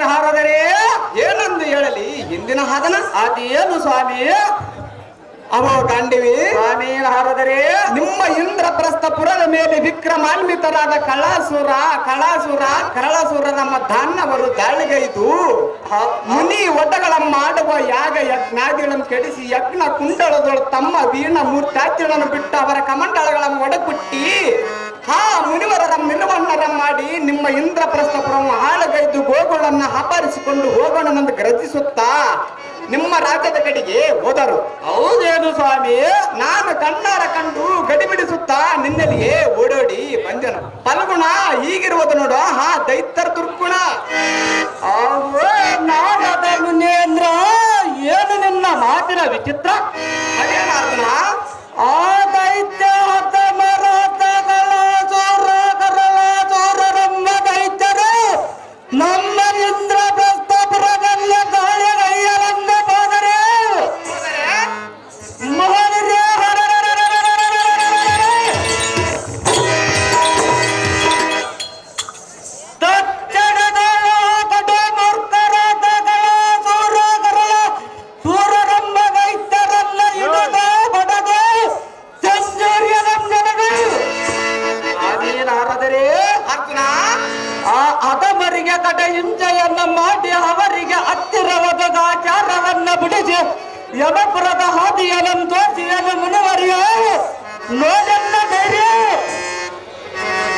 ಹಾರದರೆ ಏನಂದು ಹೇಳಲಿ ಹಿಂದಿನ ಹದನ ಅದೇನು ಸ್ವಾಮಿ ಅವೋ ಗಾಂಡಿವಿ ಸ್ವಾಮಿ ಹಾರದರೆ ನಿಮ್ಮ ಇಂದ್ರಪ್ರಸ್ಥಪುರದ ಮೇಲೆ ವಿಕ್ರಮಾನ್ವಿತರಾದ ಕಳಾಸುರ ನಮ್ಮ ಧಾನ್ಯವರು ದಾಳಿಗೈದು ಮುನಿ ಒಡ್ಡಗಳ ಮಾಡುವ ಯಾಗ ಯಜ್ಞಾದಿಗಳನ್ನು ಕೆಡಿಸಿ ಯಜ್ಞ ಕುಂಡಳದೊಳು ತಮ್ಮ ವೀಣ ಮೂರ್ತಾತ್ಯಗಳನ್ನು ಬಿಟ್ಟು ಅವರ ಕಮಂಡಳಗಳನ್ನು ಒಡಕುಟ್ಟಿ ಮುನಿವರರ ಮಿನುವಣ್ಣರ ಮಾಡಿ ನಿಮ್ಮ ಇಂದ್ರಪ್ರಸ್ಥಪುರವನ್ನು ಹಾಳಗೈದು ಗೋಗಳನ್ನ ಅಪಹರಿಸಿಕೊಂಡು ಹೋಗೋಣನೆಂದು ಗರ್ಜಿಸುತ್ತಾ ನಿಮ್ಮ ರಾಜ್ಯದ ಕಡೆಗೆ ಹೋದರು. ಹೌದೇನು ಸ್ವಾಮಿ? ನಾನು ಕಣ್ಣಾರ ಕಂಡು ಗಡಿಬಿಡಿಸುತ್ತಾ ನಿನ್ನಲ್ಲಿಯೇ ಓಡೋಡಿ ಬಂದೆನು. ಫಲ್ಗುಣ ಹೀಗಿರುವುದು ನೋಡು, ದೈತ್ಯರ ದುರ್ಗುಣ. ನಾನದ ಮುನೇಂದ್ರ, ಏನು ನಿನ್ನ ಮಾತಿನ ವಿಚಿತ್ರ? ಅದೇನಾರ್ದನ ಆ ದೈತ್ಯ ನಮ್ಮ ಇಂದ್ರಪ್ರಸ್ಥಪುರದಲ್ಲಿ ದಾಳಿಗೈಯಲೆಂದು ಹೋದರೆ ಅದಮರಿಗೆ ಕಡೆ ಹಿಂಸೆಯನ್ನ ಮಾಡಿ ಅವರಿಗೆ ಹತ್ತಿರವಾದ ಆಚಾರವನ್ನ ಬಿಡಿಸಿ ಯಮಪುರದ ಹಾದಿಯನ್ನು ತೋರಿಸಿಯನ್ನು ಮುನಿವರಿಯ ನೋಡನ್ನ ಧೈರ್ಯ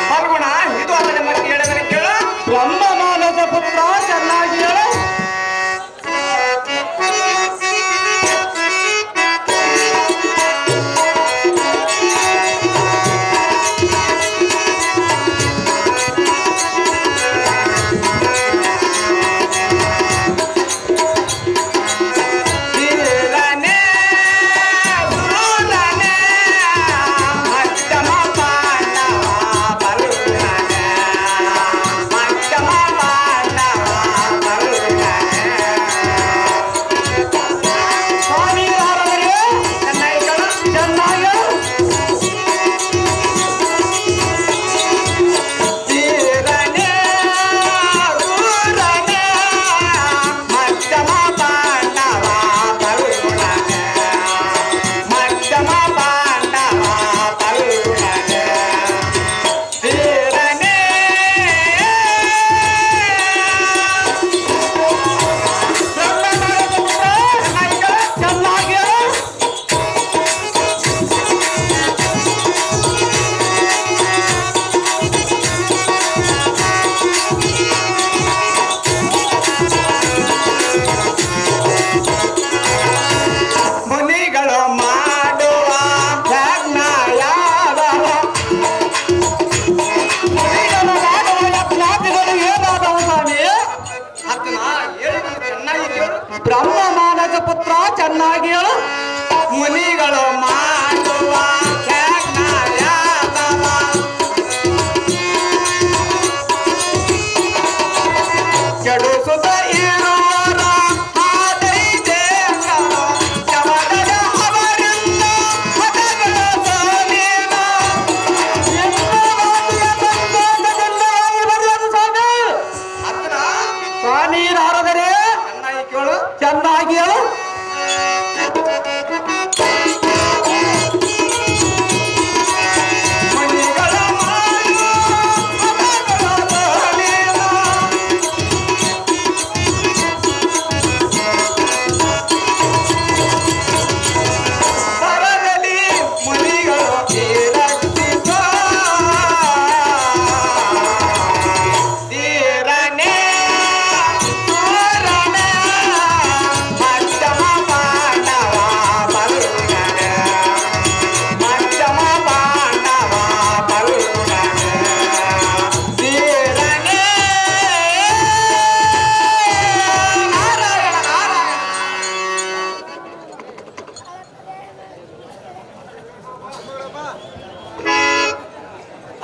ಫಲ್ಗುಣ. ಇದು ಅದರ ಮತ್ತೆ ಹೇಳಿದರೆ ಕೇಳು. ಬ್ರಹ್ಮ ಮಾನಸ ಪುತ್ರ ಚೆನ್ನಾಗಿ ಹೇಳು. ಬ್ರಹ್ಮ ಮಾನಸ ಪುತ್ರ ಚೆನ್ನಾಗಿ ಹೇಳು. ಮುನಿಗಳು ಮಾಡುವ ಕೆಡುಸುತ್ತ ಇರೋರ ಚೆನ್ನಾಗಿ ಹೇಳು.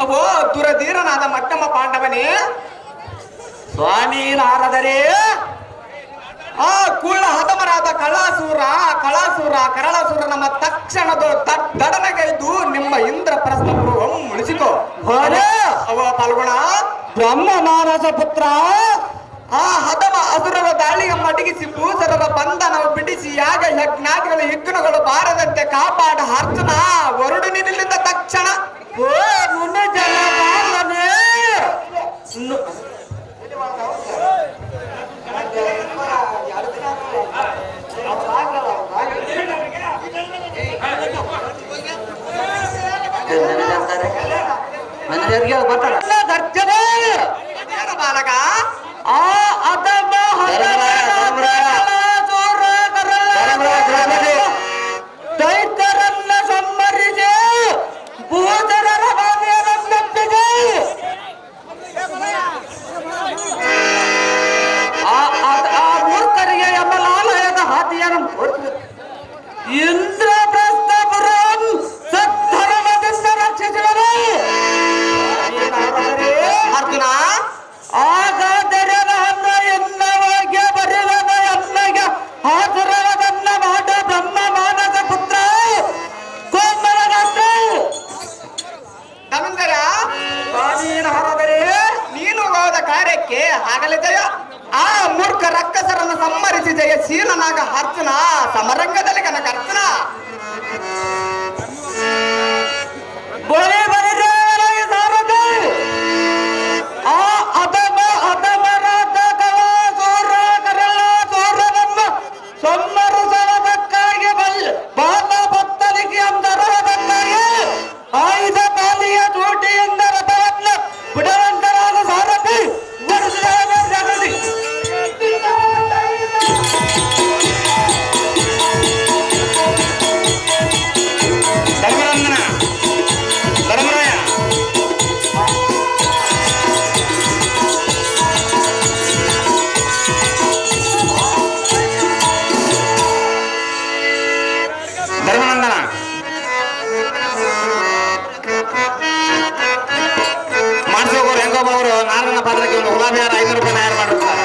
ಅವೋ ದುರಧೀರನಾದ ಮಟ್ಟಮ ಪಾಂಡವನೇ, ಸ್ವಾಮಿ ನಾರದರೆ ಆ ಕುಳ್ಳ ಹತಮರಾದ ಕರಾಳಾಸುರ ನಮ್ಮ ತಕ್ಷಣದ ದಡನಗೈದು ನಿಮ್ಮ ಇಂದ್ರಪ್ರಸ್ಥಪುರವನ್ನು ಉಳಿಸಿಕೋ. ಅವ ಪಾಲ್ಗೊಣ. ಬ್ರಹ್ಮ ಮಾನಸ ಪುತ್ರ, ಆ ಹದಮ ಅಸುರರ ದಾಳಿಯ ಮಡಗಿಸಿ ಭೂಸರರ ಬಂಧನ ಬಿಡಿಸಿ ಯಾಗ ಯಜ್ಞಾದಿಗಳ ಯಜ್ಞಗಳು ಬಾರದಂತೆ ಕಾಪಾಡ ಅರ್ಜುನ ಹೊರಡು ನಿಲ್ಲಿದ ತಕ್ಷಣ ಬಾಲಕ ಆ ಅದಮ ದೈತ್ಯರನ್ನ ಸಂಹರಿಸಿ ಭೂತರರ ಬಾಧೆಯನ್ನೆಪ್ಪಿಸಿ ಆ ಮೂರ್ಖರಿಗೆ ಯಮಲಾಲಯದ ಹಾದಿಯನ್ನು ಇಂದ್ರಪ್ರಸ್ಥಪುರಂ ಸದ್ಧರ್ಮದಿಂದ ರಕ್ಷಿಸುವರು. ಅರ್ಜುನ ಹಾಗಾದರೆ ನಾನು ಎನ್ನವಾಗಿ ಬರುವನ ಎನ್ನಗ ಹಾಜರವದನ್ನ ಮಾಡ ಬ್ರಹ್ಮ ಮಾನಸ ಪುತ್ರ ಧನುಂಜಯ ನೀನು ಹೋದ ಕಾರ್ಯಕ್ಕೆ ಆಗಲೇ ಜಯ. ಆ ಮೂರ್ಖ ರಕ್ಕಸರನ್ನು ಸಂಹರಿಸಿ ಜಯಶೀಲನಾಗ ಅರ್ಜುನ ಸಮರಂಗದಲ್ಲಿ ಕನಕ ಅರ್ಜುನ ಸಂಹರಿಸುವುದಕ್ಕಾಗಿ ಬಾಲ ಭಕ್ತರಿಗೆ ಅಂದರದಕ್ಕಾಗಿ ಆಯುಧ ಪಾಲಿಯ ತೋಟಿಯಿಂದ ರಥವನ್ನು ಬಿಡುವಂತರಾದ ಸಾರಥಿ ಜಗದಿ ಧರ್ಮನಂದನ ಧರ್ಮರಾಯ ಧರ್ಮನಂದನ ಮಾಡಿಸೋಗೋರು ಹೆಂಗೊಬ್ಬರು ನಾರನ ಪಾತ್ರಕ್ಕೆ ಒಂದು ಗುಲಾಬಿ ಹಾರ 500 ರೂಪಾಯಿ ತಯಾರು ಮಾಡಿರ್ತಾರೆ.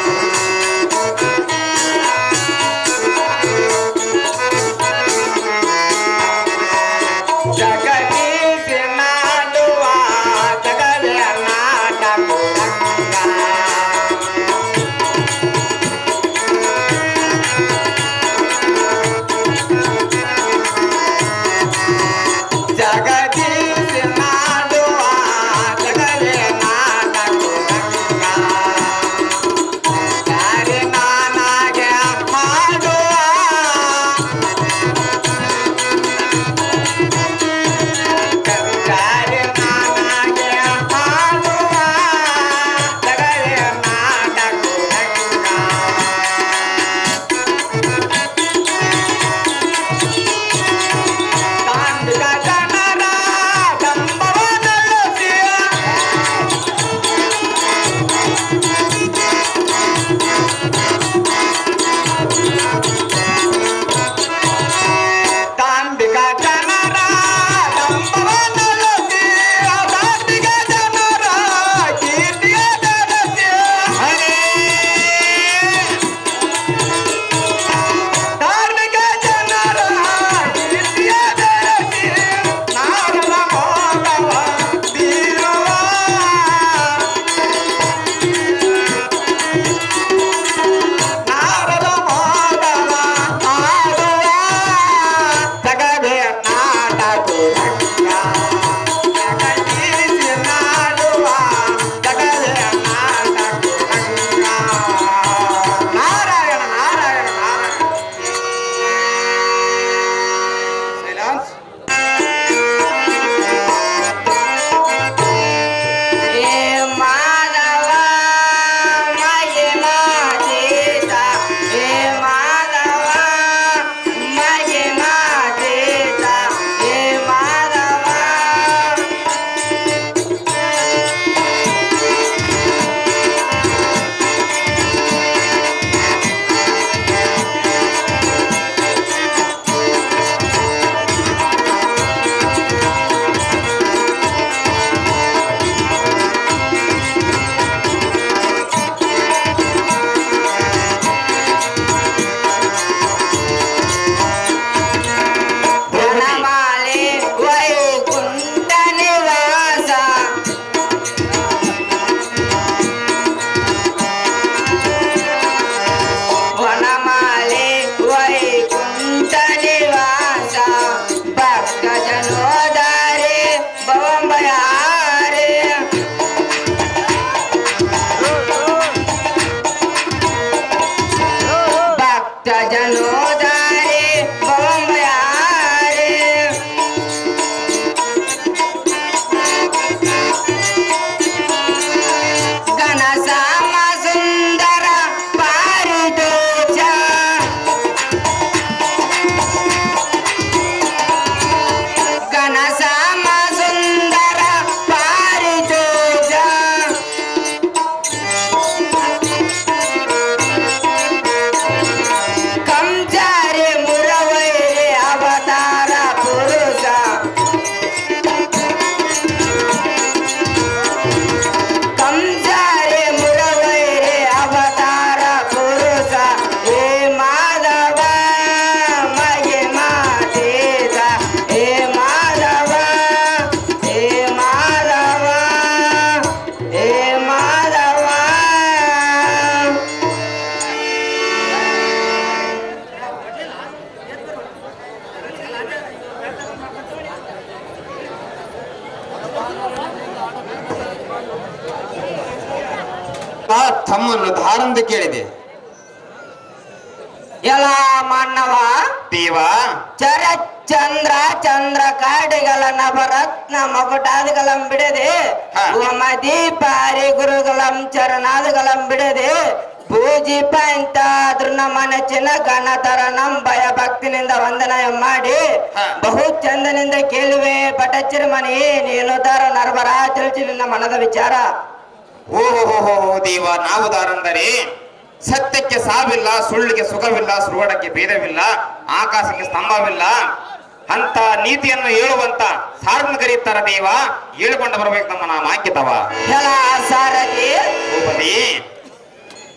ತಮ್ಮನ್ನು ಧಾರಂದು ಕೇಳಿದೆ. ಎಲ್ಲ ಮಾನವ ದೇವ ಚಂದ್ರ ಚಂದ್ರ ಕಾಡಿಗಳ ನವರತ್ನ ಮಗುಟಾದಿಗಳಂ ಬಿಡದೆ ಮದೀಪಾರಿ ಗುರುಗಳಂ ಚರಣಾದಿಗಳಂ ಬಿಡದೆ ಪೂಜಿಪ ಇಂತಾದ್ರೂ ನಮ್ಮ ನೆಚ್ಚಿನ ಗಣತರ ನಮ್ ಭಯ ಭಕ್ತಿನಿಂದ ವಂದನ ಮಾಡಿ ಬಹು ಚಂದನಿಂದ ಕೇಳುವೆ ಪಟಚ್ಚಿರ ಮನಿ ನೀನು ತರ ನರ್ಬರ ತಿಳಿಸಿ ನಿನ್ನ ಮನದ ವಿಚಾರ. ಓಹೋ ದೇವ, ನಾವು ದಾರಂದರೆ ಸತ್ಯಕ್ಕೆ ಸಾವಿಲ್ಲ, ಸುಳ್ಳಿಗೆ ಸುಖವಿಲ್ಲ, ಸುರುವಡಕ್ಕೆ ಭೇದವಿಲ್ಲ, ಆಕಾಶಕ್ಕೆ ಸ್ತಂಭವಿಲ್ಲ ಅಂತ ನೀತಿಯನ್ನು ಹೇಳುವಂತ ಸಾರ್ವಜನಿಕರಿರ್ತಾರ ದೇವ. ಹೇಳ್ಕೊಂಡು ಬರ್ಬೇಕು ನಮ್ಮ ನಾಮ ಅಂಕಿತವ. ಎಲ್ಲ ಸಾರಥಿ ಭೂಪತಿ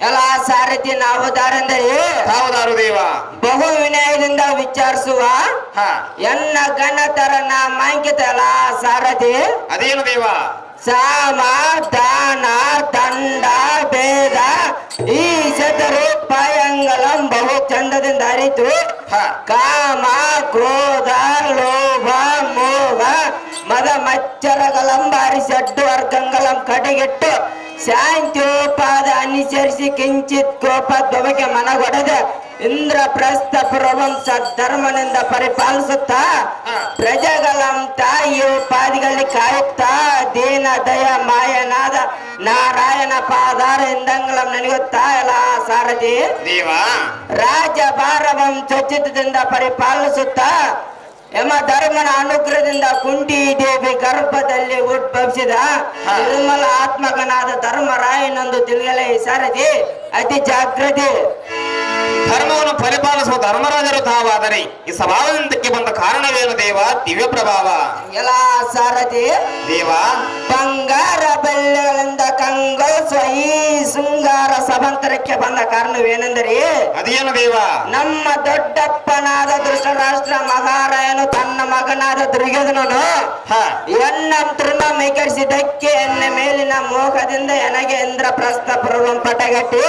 ಎಲ್ಲ ಸಾರಥಿ ನಾವು ದಾರಂದರೆ ತಾವುದಾರು ದೇವ. ಬಹು ವಿನಯದಿಂದ ವಿಚಾರಿಸುವ ಎನ್ನ ಗಣತರ ನಾಮ ಅಂಕಿತ ಎಲ್ಲ ಸಾರಥಿ. ಅದೇನು ದೇವ? ಸಾಮ ದಾನ ದಂಡ ಭೇದ ಈ ಶತರೂಪಾಯಂಗಲಂ ಬಹು ಚಂದದಿಂದ ಅರಿತು ಕಾಮ ಕ್ರೋಧ ಲೋಭ ಮೋಹ ಮದ ಮಚ್ಚರಗಲಂಬಾರಿ ಷಡ್ಡು ವರ್ಗಂಗಲಂ ಕಡೆಗಿಟ್ಟು ಶಾಂತ್ಯೋಪಾದ ಅನುಸರಿಸಿ ಕಿಂಚಿತ್ ಕೋಪ ದೊಬಗೆ ಮನಗೊಡದ ಇಂದ್ರಪ್ರಸ್ಥ ಪುರವಂ ಸದ್ಧರ್ಮನಿಂದ ಪರಿಪಾಲಿಸುತ್ತಾ ಪ್ರಜೆಗಳಂ ತಾಯಿಯೋಪಾದಿಗಳಲ್ಲಿ ಕಾಯುತ್ತಾ ದೀನ ದಯ ಮಾಯನಾದ ನಾರಾಯಣ ಪಾದಾರ ಇಂದಂಗಲಂ ನನಗುತ್ತಾ ಎಲ್ಲ ಸಾರಥಿ ದೇವ. ರಾಜ ಭಾರವಂ ಸ್ವಚ್ಛತದಿಂದ ಪರಿಪಾಲಿಸುತ್ತಾ ಯಮ ಧರ್ಮನ ಅನುಗ್ರಹದಿಂದ ಕುಂಟಿ ದೇವಿ ಗರ್ಭದಲ್ಲಿ ಉದ್ಭವಿಸಿದ ನಿರ್ಮಲ ಆತ್ಮಕನಾದ ಧರ್ಮರಾಯನೊಂದು ತಿಳಿಯಲೇ ಸಾರಥಿ ಅತಿ ಜಾಗೃತಿ. ಧರ್ಮವನ್ನು ಪರಿಪಾಲಿಸುವ ಧರ್ಮರಾಜರು ತಾವಾದರೆ ಈ ಸ್ವಭಾವದಿಂದಕ್ಕೆ ಬಂದ ಕಾರಣವೇನು ದೇವ? ದಿವ್ಯ ಪ್ರಭಾವ. ಎಲ್ಲ ಸಾರಥಿ ದೇವ, ಬಂಗಾರ ಬೆಳ್ಳಿಗಳಿಂದ ಕಂಗೊಳಿಸುವ ಈ ಶೃಂಗಾರ ಸಭಾಂತರಕ್ಕೆ ಬಂದ ಕಾರಣವೇನೆಂದರೆ ಅದೇನು ದೇವ? ನಮ್ಮ ದೊಡ್ಡಪ್ಪನಾದ ಧೃತರಾಷ್ಟ್ರ ಮಹಾರಾಯನು ತನ್ನ ಮಗನಾದ ದುರ್ಯೋಧನನು ಎನ್ನ ತೃಣಮೈಕರಿಸಿದ್ದಕ್ಕೆ ಎನ್ನ ಮೇಲಿನ ಮೋಹದಿಂದ ನನಗೆ ಇಂದ್ರಪ್ರಸ್ಥ ಪೂರ್ವಂ ಪಟಗಟ್ಟಿ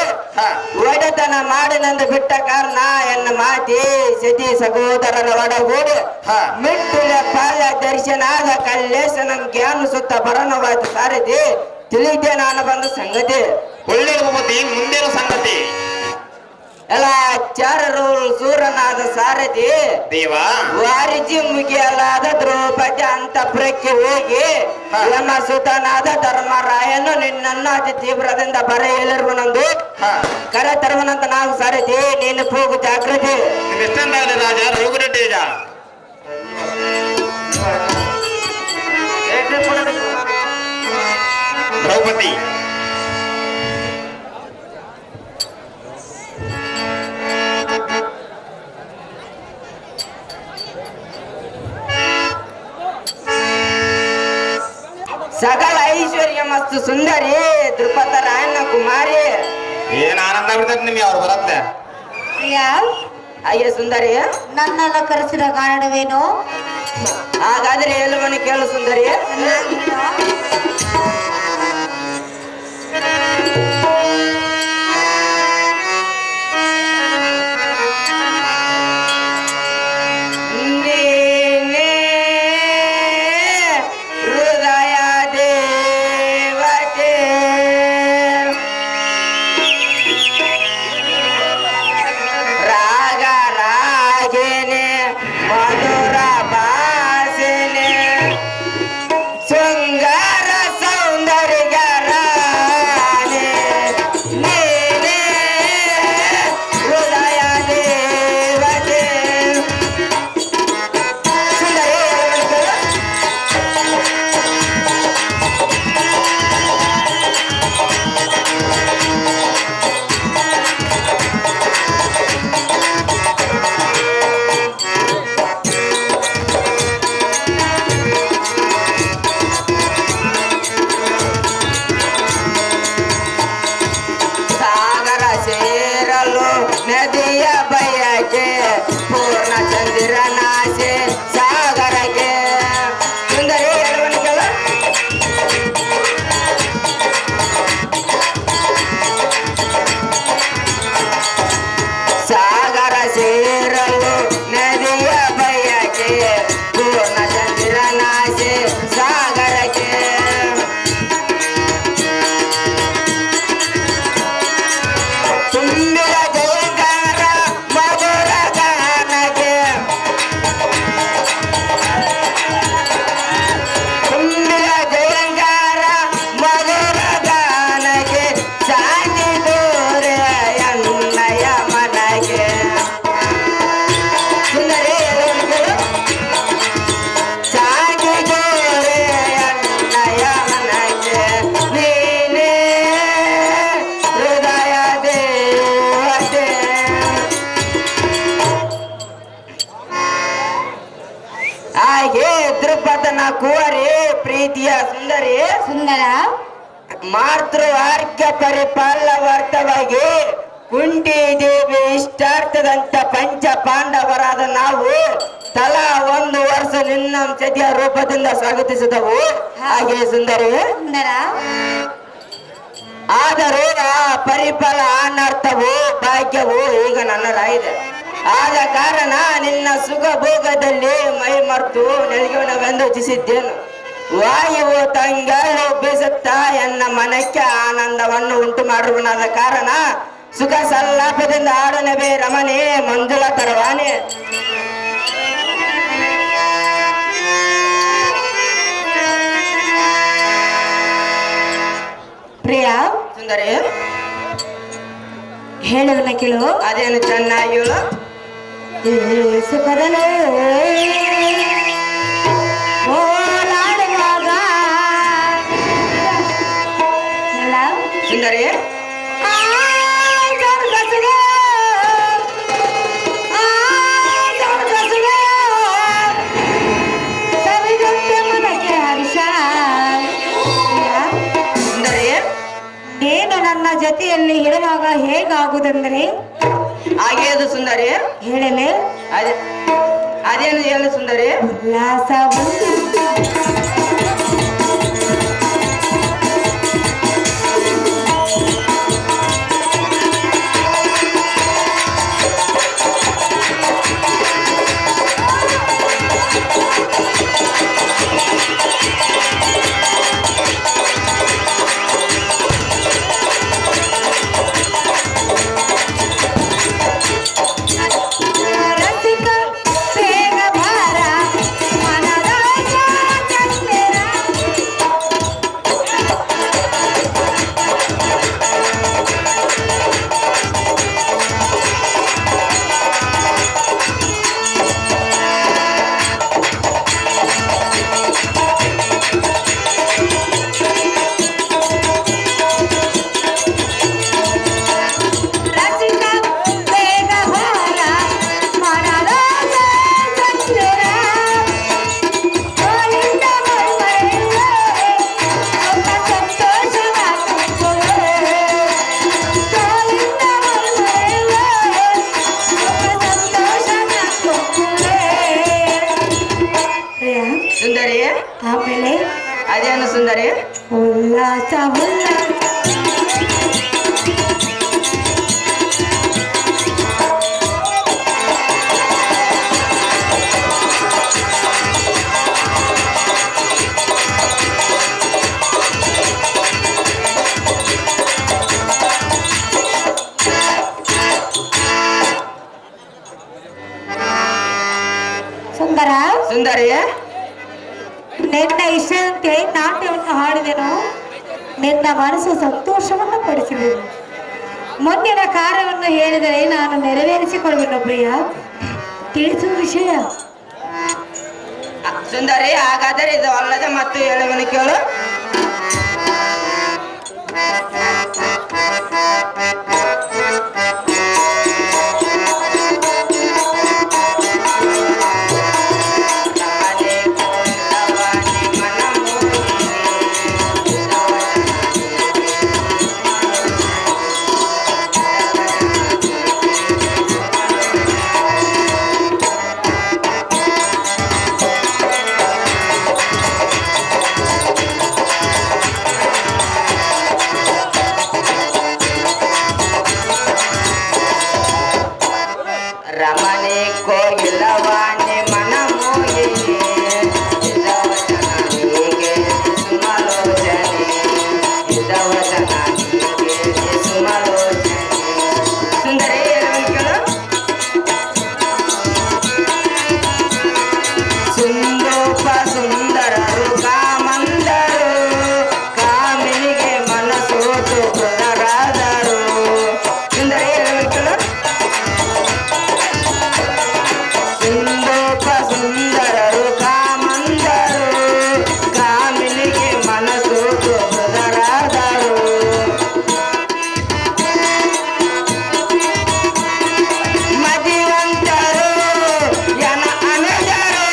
ಒಡೆತನ ಮಾಡಿನೆಂದು ಬಿಟ್ಟ ಕಾರಣ ಎನ್ನ ಮಾತಿ ಸತಿ ಸಹೋದರರ ಒಡಗೂಡಿ ಮಿಟ್ಟುಲ ಪಾಲ್ಯ ದರ್ಶನಾದ ಕಲ್ಲೇಶನಂ ಜ್ಞಾನ ಸುತ್ತ ಬರಣವಾದ ಸಾರಥಿ ತಿಳಿದೆ ನಾನು ಬಂದ ಸಂಗತಿ. ಒಳ್ಳೆಯ ಭೂಪತಿ, ಮುಂದೇನು ಸಂಗತಿ? ಎಲ್ಲ ಚಾರರು ಸೂರನಾದ ಸಾರಥಿ ದೇವ. ವಾರಿಜಿ ಮುಗಿಯಲಾದ ದ್ರೌಪದಿ ಅಂತಃಪುರಕ್ಕೆ ಹೋಗಿ ಯಮ ಸುತನಾದ ಧರ್ಮರಾಯನು ನಿನ್ನನ್ನು ಅತಿ ತೀವ್ರದಿಂದ ಬರ ಹೇಳಿರುವನೊಂದು ಕರೆ ತರುವನಂತ ನಾವು ಸಾರಥಿ ನೀನು ಹೋಗು ಜಾಗೃತಿ. ಎಷ್ಟಂದಾಗಲಿ ರಾಜ ರಘುರೆಡ್ಡಿಜ. ದ್ರೌಪದಿ ಸಕಲ ಐಶ್ವರ್ಯ ಮಸ್ತು ಸುಂದರಿ ದೃಪದ ರಾಯಣ್ಣ ಕುಮಾರಿ. ಏನ್ ಆನಂದ ಬಿಡ್ತದೆ ನಿಮ್ಗೆ ಅವ್ರು ಬರುತ್ತೆ. ಅಯ್ಯ ಸುಂದರಿ, ನನ್ನೆಲ್ಲ ಕರೆಸಿದ ಕಾರಣವೇನು? ಹಾಗಾದ್ರೆ ಎಲ್ಲವನ್ನ ಕೇಳು ಸುಂದರಿ. ಹಾಗೆ ದೃಪದನ ಕುವರಿ ಪ್ರೀತಿಯ ಸುಂದರಿ ಸುಂದರ ಮಾತೃ ಆರ್ಕ್ಯ ಪರಿಪಾಲವರ್ತವಾಗಿ ಕುಂಟಿ ದೇವಿ ಇಷ್ಟಾರ್ಥದಂತ ಪಂಚ ಪಾಂಡವರಾದ ನಾವು ತಲಾ ಒಂದು ವರ್ಷ ನಿನ್ನ ಸತಿಯ ರೂಪದಿಂದ ಸ್ವಾಗತಿಸಿದವು. ಹಾಗೆ ಸುಂದರಿ ಸುಂದರ ಆದರೂ ಆ ಪರಿಫಲ ಅನರ್ಥವು ಭಾಗ್ಯವು ಈಗ ನನ್ನದಾಗಿದೆ. ಆದ ಕಾರಣ ನಿನ್ನ ಸುಖ ಭೋಗದಲ್ಲಿ ಮೈ ಮರೆತು ನೆಲಗುಣವೆಂದು ಇಚ್ಛಿಸಿದ್ದೇನು. ವಾಯುವು ತಂಗಾಳು ಬೀಸುತ್ತಾ ಎನ್ನ ಮನಕ್ಕೆ ಆನಂದವನ್ನು ಉಂಟು ಮಾಡುವನಾದ ಕಾರಣ ಸುಖ ಸಲ್ಲಾಪದಿಂದ ಆಡನವೇ ರಮಣೆ ಮಂಜುಳ ತರವಾನೆ. ಪ್ರಿಯ ಸುಂದರಿ ಹೇಳುವನ್ನ ಕೇಳು. ಅದೇನು ಚೆನ್ನಾಗಿ ಹೇಳು. ಈ ಸುಖದಲ್ಲೇ ಓಲಾಡುವಾಗ ಅಲ್ಲ ಸುಂದರಿ ಆ ಜಗಸಿಗೆ ಸವಿದಂತೆ ಮನಕ್ಕೆ ಹರ್ಷ. ಸುಂದರಿ ನೀನು ನನ್ನ ಜೊತೆಯಲ್ಲಿ ಇರುವಾಗ ಹೇಗಾಗುವುದೆಂದರೆ ಹಾಗೆ ಅದು ಸುಂದರಿ ಹೇಳಲೆ ಅದೇನು ಹೇಳು ಸುಂದರಿ. ಉಲ್ಲಾಸ ರಸಿಕ ಬೇಗ ಭಾರ ಮನದ ಚಂದಿರ. ರಸಿಕ ಬೇಗ ಭಾರ ಮನದ ಚಂದಿರ. ತೋಳಿಂದ ಮೈಮರೆಯುವ ಒಬ್ಬ ಸಂತೋಷದ ತುಂಬುವೆ. ತೋಳಿಂದ ಮೈಮರೆಯುವ ಒಬ್ಬ ಸಂತೋಷದ ತುಂಬುವೆ. ಪ್ರಿಯ ಸುಂದರಿ ಆಮೇಲೆ ಅದೇನು ಸುಂದರಿ. ಉಲ್ಲಾಸ ಉಲ್ಲಾಸ ಸುಂದರ ಸುಂದರಿ ನಿನ್ನ ಇಷ್ಟದಂತೆ ನಾಟ್ಯವನ್ನು ಹಾಡಿದೆನು. ನಿನ್ನ ಮನಸ್ಸು ಸಂತೋಷವನ್ನು ಪಡಿಸಿದೆನು. ಮುಂದಿನ ಕಾರ್ಯವನ್ನು ಹೇಳಿದರೆ ನಾನು ನೆರವೇರಿಸಿಕೊಡುವೆನು. ಪ್ರಿಯ ತಿಳಿಸುವ ವಿಷಯ ಸುಂದರಿ ಹಾಗಾದರೆ ಇದು ಅಲ್ಲದೆ ಮತ್ತು ಹೇಳುವನು ಕೇಳು. ರಮಣಿ ಕೋಗಿಲವಾಣಿ ಮನ ಮೋಗಿನಿ ಇದವಚನ ಹೀಗೆ ಸುಮಲೋಚನೆ ಇದವಚನ ಹೀಗೆ ಸುಮಲೋಚನೆ. ಸುಂದರಿ ಹೇಳುವನು ಕೇಳು. ಸುಂದೋಪ ಸುಂದರರು ಕಾಮಂದರು ಕಾಮಿನಿಗೆ ಮನಸೋತು ಪುನರಾದರು. ಸುಂದರಿ ಹೇಳುವನು ಕೇಳು. ಸುಂದೋಪ ಸುಂದರರು ಕಾಮಂದರು ಕಾಮಿನಿಗೆ ಮನಸೋತು ಪುನರಾದರು. ಮದಿವಂತರು ಯನ ಅನುಜರು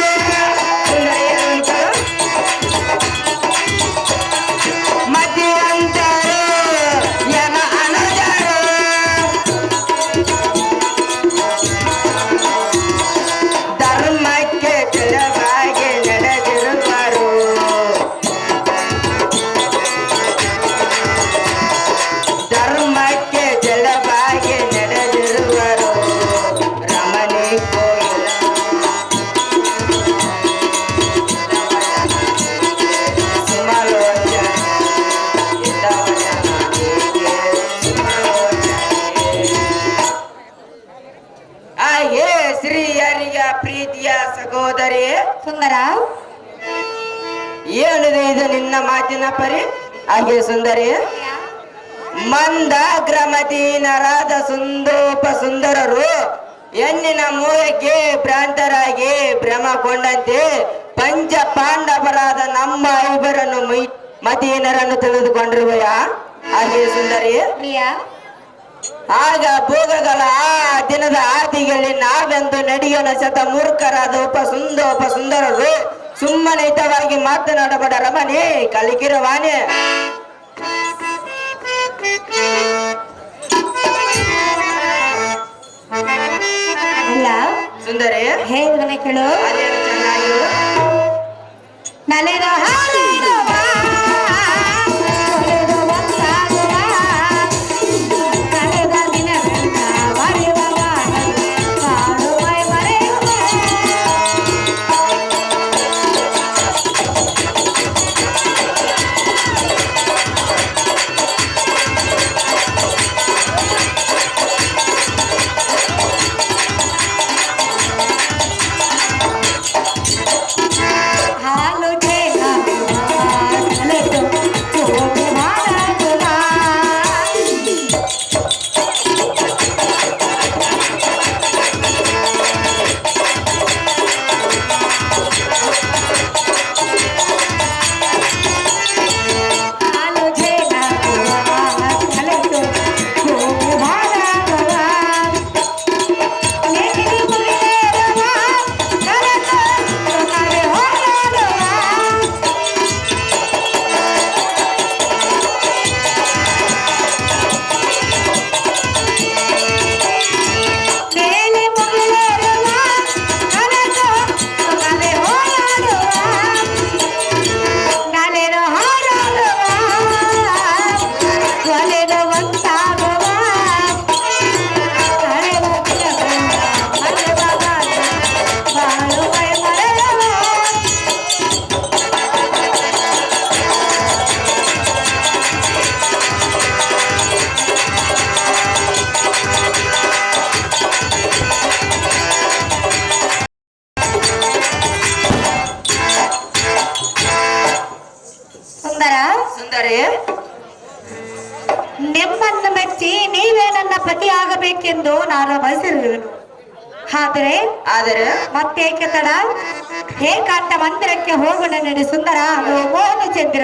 ಸುಂದರಿ ಸುಂದರ ಏನಿದೆ ಇದು ನಿನ್ನ ಮಾತಿನ ಪರಿ ಹಾಗೆ ಸುಂದರಿ ಮಂದಗ್ರಮತೀನರಾದ ಸುಂದೋಪ ಸುಂದರರು ಹೆಣ್ಣಿನ ಮೋಹಕ್ಕೆ ಭ್ರಾಂತರಾಗಿ ಭ್ರಮಗೊಂಡಂತೆ ಪಂಚ ಪಾಂಡವರಾದ ನಮ್ಮ ಐವರನ್ನು ಮತೀನರನ್ನು ತಿಳಿದುಕೊಂಡಿರುವೆಯ ಹಾಗೆ ಸುಂದರಿ ಪ್ರಿಯ ಆಗ ಭೋಗಗಳ ಆ ದಿನದ ಆದಿಯಲ್ಲಿ ನಾವೆಂದು ನಡೆಯೋಣ ಶತ ಮೂರ್ಖರಾದ ಉಪ ಸುಂದರರು ಸುಮ್ಮನೆ ಹಿತವಾಗಿ ಮಾತನಾಡಬೇಡ ರಮಣಿ ಕಲಿಕಿರವಾನೆ ಇಲ್ಲ ಸುಂದರಿ ಹೇಳಿದ್ರೆ ಕೇಳು ಅದೇನು ಚೆನ್ನಾಗಿ ನಲೆದ ಹಾಡುವ ತೊಳೆದು ಒಂದಾಗುವ ಕಳೆದ ದಿನವೆಲ್ಲ ಮರೆಯುವ ಕಾಡುವ ಮರೆಯುವ ಹಾಲು ಜೇನ ಕಲೆದು ಹೋಗಿ ಹಾಡಾಗುವ ಹಾಲು ಜೇನ ಕಲೆದು ಹೋಗಿ ಹಾಡಾಗುವ ನೆನೆದು ಮುಗಿದೇರುವ ಕರೆದು ಕರೆ ಹೋರಾಡುವ ಮೇಲೆ ಮುಗಿಲೇರುವ ಕರೆದು ಕರೆ ಹೋರಾಡುವ ನಲೆದು ಹಾರಾಡುವ ಕೊಲೆದು ಒಂದಾಗುವ ಕಳೆದ ದಿನವೆಲ್ಲ ಮರೆವ ಬಾಳುವ ಮರೆಯುವ ಸುಂದರ ಸುಂದರಿ ನಿಮ್ಮನ್ನು ಮೆಚ್ಚಿ ನೀವೇ ನನ್ನ ಪತಿ ಆಗಬೇಕೆಂದು ನಾನು ಬಯಸಿರುವೆನು ಆದರೆ ಆದರೆ ಮತ್ತೇಕೆ ತಡ ಏಕಾಂತ ಮಂದಿರಕ್ಕೆ ಹೋಗೋಣ ನಡಿ ಸುಂದರ ಮೋಹನ ಚಂದ್ರ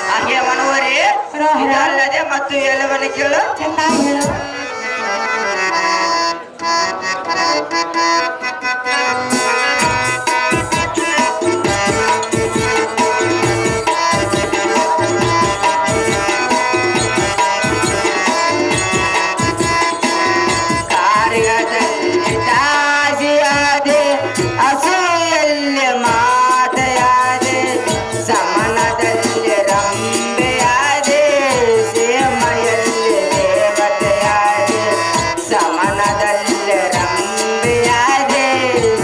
ಹಾಗೆ ಮನವರೇ ರೋಹಣ. ಇದಲ್ಲದೆ ಮತ್ತು ಎಲ್ಲವನ್ನ ಕೇಳು ಚೆನ್ನಾಗಿ ಹೇಳು ಕಾರ್ಯದಲ್ಲಿ ದಾಸಿಯಾದೆ ಅಸೂಯಲ್ಲಿ ಮಾತೆಯಾದೆ ಸಮನದಲ್ಲಿ ರಂಬೆಯಾದೆ ಸೇಮೆಯಲ್ಲಿ ದೇವತೆಯಾದೆ ಸಮನದಲ್ಲಿ ರಂಬೆಯಾದೆ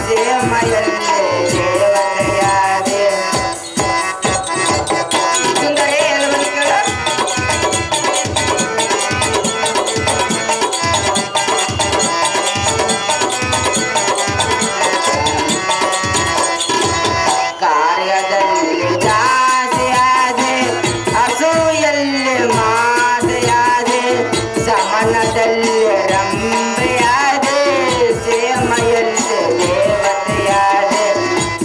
ಸೇಮೆಯಲ್ಲಿ ದೇವತೆಯಾದೆ ಸುಂದರಿ ಎಲ್ಲವನ್ನ ಕೇಳು ಕಾರ್ಯದಲ್ಲಿ ದಾಸಿಯಾದೆ ಅಸೂಯಲ್ಲಿ ಮಾತೆಯಾದೆ ಸಮನದಲ್ಲಿ ರಂಬೆಯಾದೆ ಸೇಮೆಯಲ್ಲಿ ದೇವತೆಯಾದೆ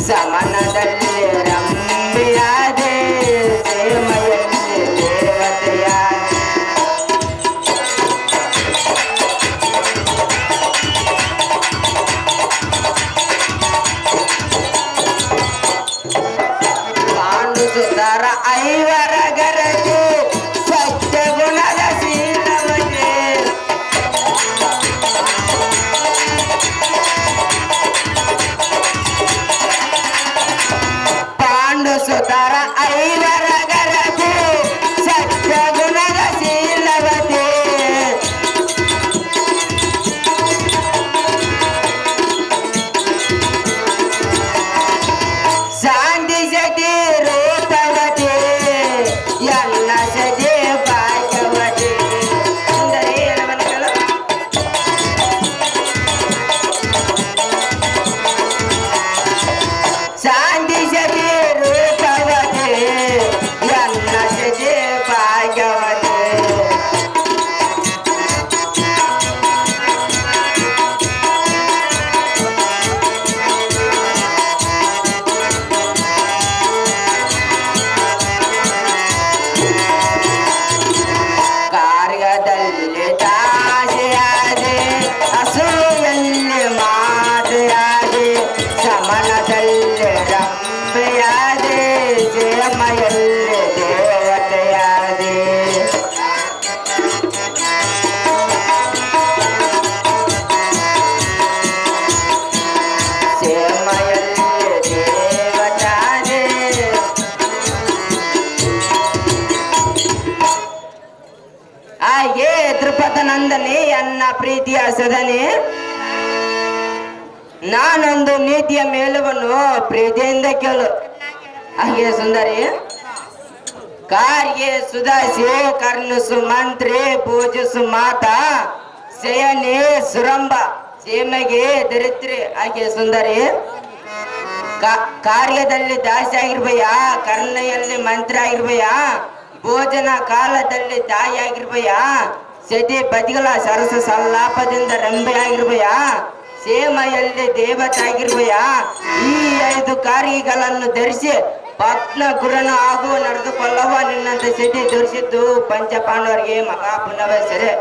ಸಮನದಲ್ಲಿ ರಂಬೆಯಾದೆ ಸೇಮೆಯಲ್ಲಿ ದೇವತೆಯಾದೆ ಪಾಂಡು ಸುಂದರ ಐವರ ಗರತಿ ಸ್ವಚ್ಛ ಗುಣದ ಶೀಲವತೆ ಪಾಂಡು ಸುಂದರ ಐವರ ಗರತಿ ಸ್ವಚ್ಛ ಗುಣದ ಶೀಲವತೆ ಶಾಂತಿ ಸತಿ ರೂಪವತಿ ಎಲ್ಲ ಸತಿ ಭಾಗ್ಯವತಿ ಸುಂದರಿ ಎಲ್ಲವನ್ನ ಕೇಳು ಪ್ರೀತಿಯ ಸದನೆ, ನಾನೊಂದು ನೀತಿಯ ಮೇಲುವನ್ನು ಪ್ರೀತಿಯಿಂದ ಕೇಳು. ಹಾಗೆ ಸುಂದರಿ, ಕಾರ್ಯ ಸುಧಾಸಿ ಕರ್ಣಸು ಮಂತ್ರಿ ಪೂಜಿಸು ಮಾತಾ ಶಯನೆ ಸುರಂಬ ಸೀಮೆಗೆ ದರಿತ್ರಿ. ಹಾಗೆ ಸುಂದರಿ, ಕಾರ್ಯದಲ್ಲಿ ದಾಸಿ ಆಗಿರ್ಬಯ್ಯ, ಕರ್ಣೆಯಲ್ಲಿ ಮಂತ್ರಿ ಆಗಿರ್ಬಯ್ಯ, ಭೋಜನ ಕಾಲದಲ್ಲಿ ತಾಯಿ ಆಗಿರ್ಬಯ್ಯ, ಸತಿ ಬದಿಗಳ ಸರಸ ಸಲ್ಲಾಪದಿಂದ ರಂಬೆ ಆಗಿರ್ಬಯ್ಯ, ಸೇಮೆಯಲ್ಲಿ ದೇವತೆ ಆಗಿರ್ಬಯ್ಯ. ಈ 5 ಕಾರ್ಯಗಳನ್ನು ಧರಿಸಿ ಪತ್ನ ಗುರುನು ಹಾಗೂ ನಡೆದುಕೊಳ್ಳುವ ನಿನ್ನಂತ ಸತಿ ಧರಿಸಿದ್ದು ಪಂಚಪಾಂಡವರಿಗೆ ಮಹಾಪುಣ್ಯವೇ ಸೆರೆ.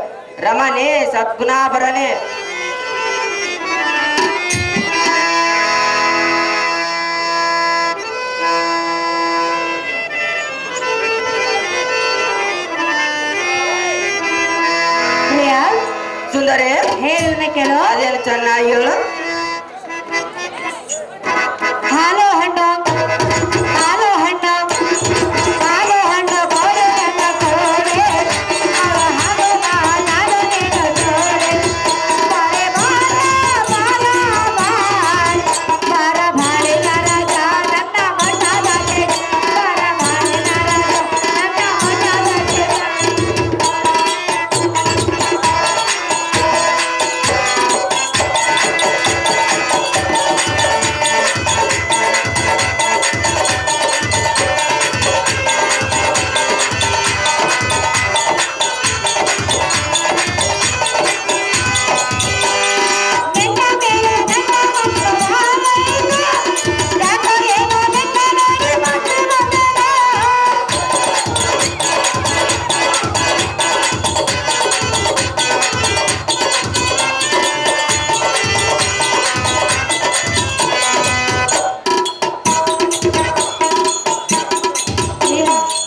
ರಮಣೆ ಸದ್ಗುಣಾಭರಣೆ. ಸುಂದರಿ, ಹೇಳನೆ ಕೇಳು. ಅದೇನು ಚೆನ್ನಾಗಿ ಹೇಳು. ಹಾಲು ಹಣ್ಣು ಹಾಲು ಹಣ್ಣು ಹಾಲು ಹಣ್ಣು ಕೋಡೆ ಹಣ್ಣ ಕೋಡೆ ಅವ ಹಾಲು ನಾನು ನೀನು ಜೋಡೆ ಬಾರೆ ಬಾರ ಬಾರ ಬಾರ ಬಾರೆ ನರಜ ನನ್ನ ಮಠದಲ್ಲಿ ಬಾರ ಬಾರೆ ನರಜ ನನ್ನ ಮಠದಲ್ಲಿ.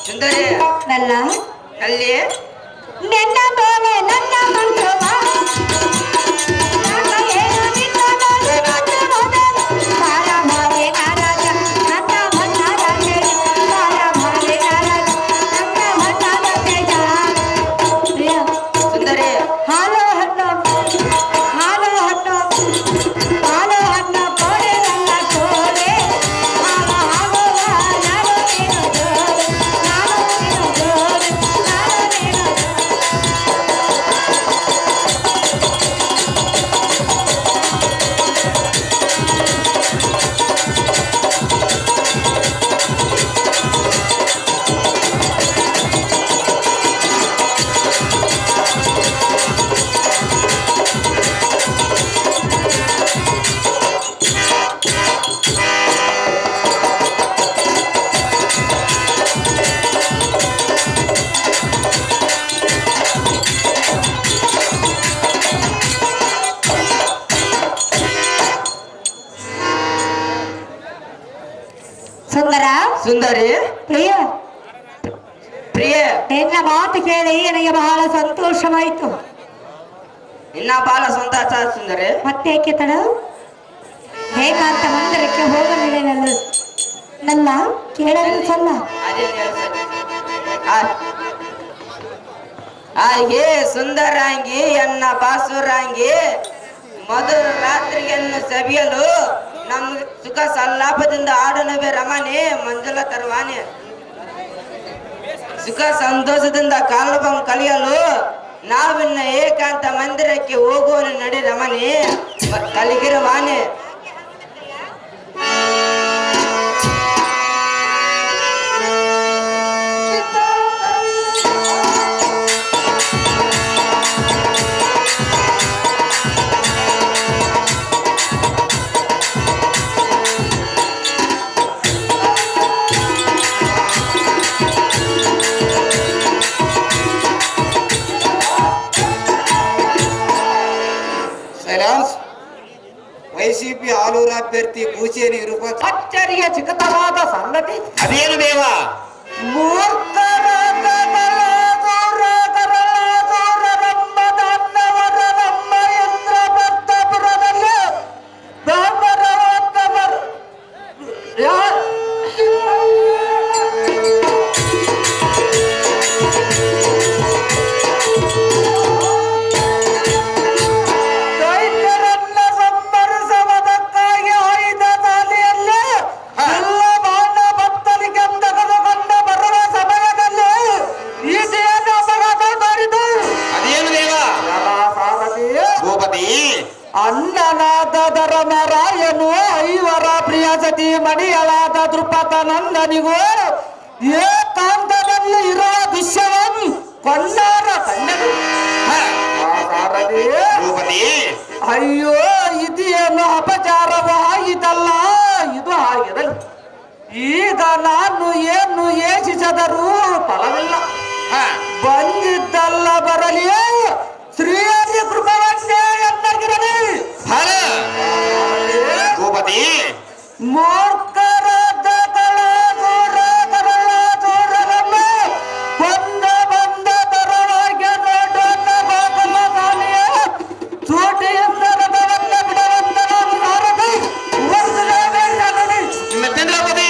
ಸುಂದರಿ, ನಲ್ಲ ಅಲ್ಲಿ ನಿನ್ನ ಮೇಲೆ ನನ್ನ ಮಂಟಪ ನನ್ನ ಏನು ನಿನ್ನ ನೋಡಿ ಮಾತು ಮೊದಲು ಬಾರ ಬಾರೆ ನರಜ ನನ್ನ ಮಠದ ತೇಜ ಬಾರ ಬಾರೆ ನರಜ ನನ್ನ ಮಠದ ತೇಜ. ಪ್ರಿಯ ಸುಂದರಿ, ಹಾಲು ಹಣ್ಣು ಹಾಲು ಹಣ್ಣು ಹಾಲು ಹಣ್ಣು ಕೋಡೆ ನನ್ನ ಕೋಡೆ ಹಾಲು ಹಾಗುವ ನಾನು ನೀನು ಜೋಡೆ ನಾನು ನೀನು ಜೋಡೆ ನಾನು ನೀನು. ಸುಂದರ ಸುಂದರಿ, ಪ್ರಿಯ, ಪ್ರಿಯ, ನಿನ್ನ ಮಾತು ಕೇಳಿ ನನಗೆ ಬಹಳ ಸಂತೋಷವಾಯಿತು. ಇನ್ನ ಬಾಳ ಸಂತೋಷ. ಸುಂದರಿ, ಮತ್ತೇಕೆ ತಡ ಹೇಗಾಂತ ಮಂದಿರಕ್ಕೆ ಹೋಗಲಿಲ್ಲ ನನ್ನ ಕೇಳಲು ಸಲ್ಲ. ಅದೇನು ಹೇಳು ಸರಿ. ಹಾಗೆ ಸುಂದರಾಂಗಿ ಎನ್ನ ಬಾಸುರಾಂಗಿ ಮಧುರ ರಾತ್ರಿಯನ್ನು ಸವಿಯಲು ನಮ್ಗೆ ಸುಖ ಸಲ್ಲಾಪದಿಂದ ಆಡನವೇ ರಮಣೆ ಮಂಜುಳ ತರುವಾನೆ. ಸುಖ ಸಂತೋಷದಿಂದ ಕಾಲಭಂ ಕಲಿಯಲು ನಾವಿನ್ನ ಏಕಾಂತ ಮಂದಿರಕ್ಕೆ ಹೋಗುವನು ನಡಿ ರಮಣೆ ಕಲಿಗಿರವಾನೆ. ವೈಸಿಪಿ ಆಲೂರು ಅಭ್ಯರ್ಥಿ ಭೂಷೇನಿ ಇರುವ ಅಚ್ಚರಿಯ ಚಿಕ್ಕತವಾದ ಸಂಗತಿ. ಅದೇನು ದೇವ? ಮಡಿಯಲಾದ ದೃಪದ ನಂದನಿಗೂ ಏಕಾಂತದಲ್ಲಿ ಇರುವ ದೃಶ್ಯವನ್ನು ಕೊಂಡಾರ ಕಂಡನು. ಭೂಪತಿ ಅಯ್ಯೋ ಇದೇನು ಅಪಚಾರವಾಯಿತಲ್ಲ, ಇದು ಆಗಿರಲಿ. ಈಗ ನಾನು ಏನು ಯೋಚಿಸಿದರೂ ಫಲವಿಲ್ಲ. ಬಂದಿದ್ದಲ್ಲ ಬರಲಿ, ಶ್ರೀಯಲ್ಲಿ ಕೃಪವನ್ನೇ ಎಂದಾಗಿರಲಿ. ಭೂಪತಿ ಮೂರ್ಖರಾದ ದೂರವನ್ನು ಬಂದ ತರವಾಗಿ ನೋಡೋಣ ಗೋಕುಲ ಸ್ವಾಮಿಯ ಚೂಟಿಯಿಂದ ರಥವನ್ನ ಬಿಡುವಂತ ಸಾರಥಿ ವರ್ಧನೆ. ಮೆತ್ತಂದ್ರಪತಿ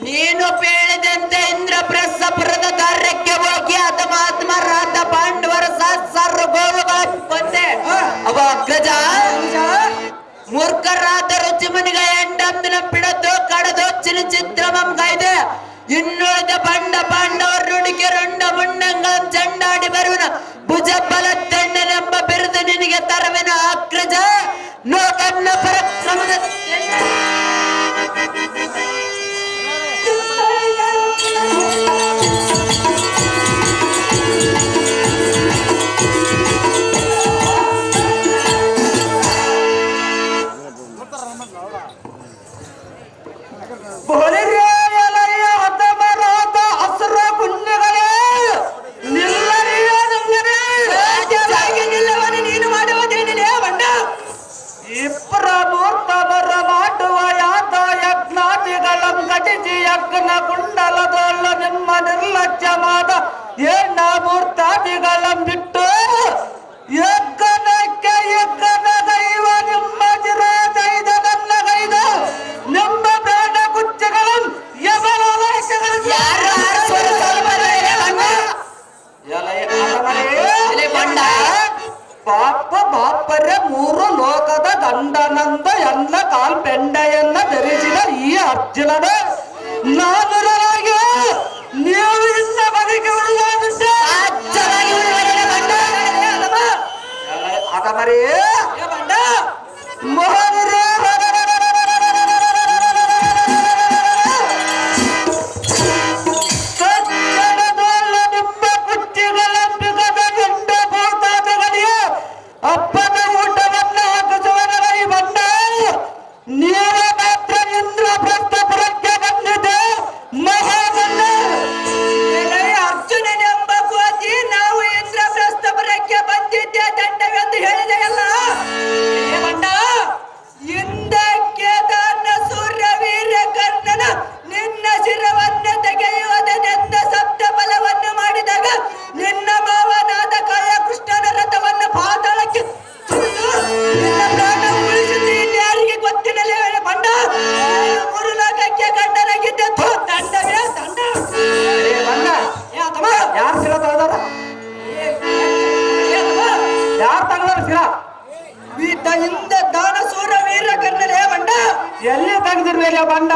ನೀನು ಹೇಳಿದಂತೆ ಇಂದ್ರಪ್ರಸ್ಥ ಅವ ಅಗ್ರಜ ಮೂರ್ಖರಾದ ರುಚಿಮನಿಗ ಎಂಡಂದಿನ ಪಿಡದು ಕಡದು ಚಿತ್ರಮಂ ಕಾಯ್ದೆ ಇನ್ನುಳಿದ ಬಂಡ ಪಾಂಡವರುಡಿಕೆ ರುಂಡ ಮುಂಡಂಗಳ ಚಂಡಾಡಿ ಬರುವನ ಭುಜ ಬಲತ್ತೆಣ್ಣೆನೆಂಬ ಬಿರುದು ನಿನಗೆ ತರವಿನ ಅಗ್ರಜ ಲೋಕನ್ನ ಪರಕ್ರಮದ ನೀನು ಮಾಡುವುದೇನಿದೆ ಬಂಡ ಇಬ್ಬರ ಮೂರ್ತವರ ಮಾಡುವ ಯಾತ ಯಜ್ಞಾದಿಗಳಂ ಘಟಿಸಿ ಯಜ್ಞ ಕುಂಡಲದೊಳ್ಳ ನಿಮ್ಮ ನಿರ್ಲಕ್ಷ್ಯವಾದ ಎಣ್ಣ ಮೂರ್ತಾದಿಗಳಂ ಬಿಟ್ಟು ಯಜ್ಞನಕ್ಕೆ ಯಜ್ಞನ ದೈವ ನಿಮ್ಮ ಚಿರಾದೈದ ನನ್ನ ಗೈದ ನಿಮ್ಮ ಪ್ರಾಣ ಕುಚ್ಚಗಳನ್ನು ಪಾಪ ಬಾಪರೆ ಮೂರು ಲೋಕದ ಗಂಡನಂದ ಎಲ್ಲ ಕಾಲ್ ಬೆಂಡೆಯನ್ನ ಧರಿಸಿದ ಈ ಅರ್ಜುನನ ನಾನುರಾಗಿ ನೀವು ಇನ್ನ ಬದುಕಿ ಉಳಿಯುವಂತೆ ಅದಮರೇ ಮೋಹನರೇ ಅಪ್ಪನ ಊಟವನ್ನ ಹಾಕಿಸುವನರೈ ಬಂದ ನೀವ ಮಾತ್ರ ಇಂದ್ರಪ್ರಸ್ಥಪುರಕ್ಕೆ ಬಂದಿದೆ ಮಹಾಬಂಧ ಅರ್ಜುನನೆಂಬ ಕೋತಿ ನಾವು ಇಂದ್ರಪ್ರಸ್ಥಪುರಕ್ಕೆ ಬಂದಿದ್ದೆ ದಂಡವೆಂದು ಹೇಳಿದೆಯಲ್ಲ ಬಂಡ ಹಿಂದಕ್ಕೆ ದಾನ ಸೂರ್ಯ ವೀರ್ಯ ಕರ್ಣನ ನಿನ್ನ ಶಿರವನ್ನ ತೆಗೆಯುವುದನೆಂದ ಸಪ್ತ ಬಲವನ್ನು ಮಾಡಿದಾಗ ನಿನ್ನ ಮಾವನಾದ ಕಾಯ ಕೃಷ್ಣನ ರಥವನ್ನು ಪಾತಾಳಕ್ಕೆ ನಿನ್ನ ಪ್ರಾಣ ಉಳಿಸಿದ್ದು ಯಾರಿಗೆ ಗೊತ್ತಿರಲೇ ಬಂಡ ಮೂರು ಲೋಕಕ್ಕೆ ಗಂಡನಾಗಿದ್ದೆ ದಂಡವೇ ದಂಡ ಯಾರು ಶಿರ ತಗದಾರ ಯಾರು ತಗದಾರ ಶಿರ ಹಿಂದೆ ದಾನ ಸೂರ್ಯ ವೀರ ಕರ್ಣನೇ ಬಂಡ ಎಲ್ಲಿ ತೆಗೆದಿರ್ಬೇಕ ಬಂಡ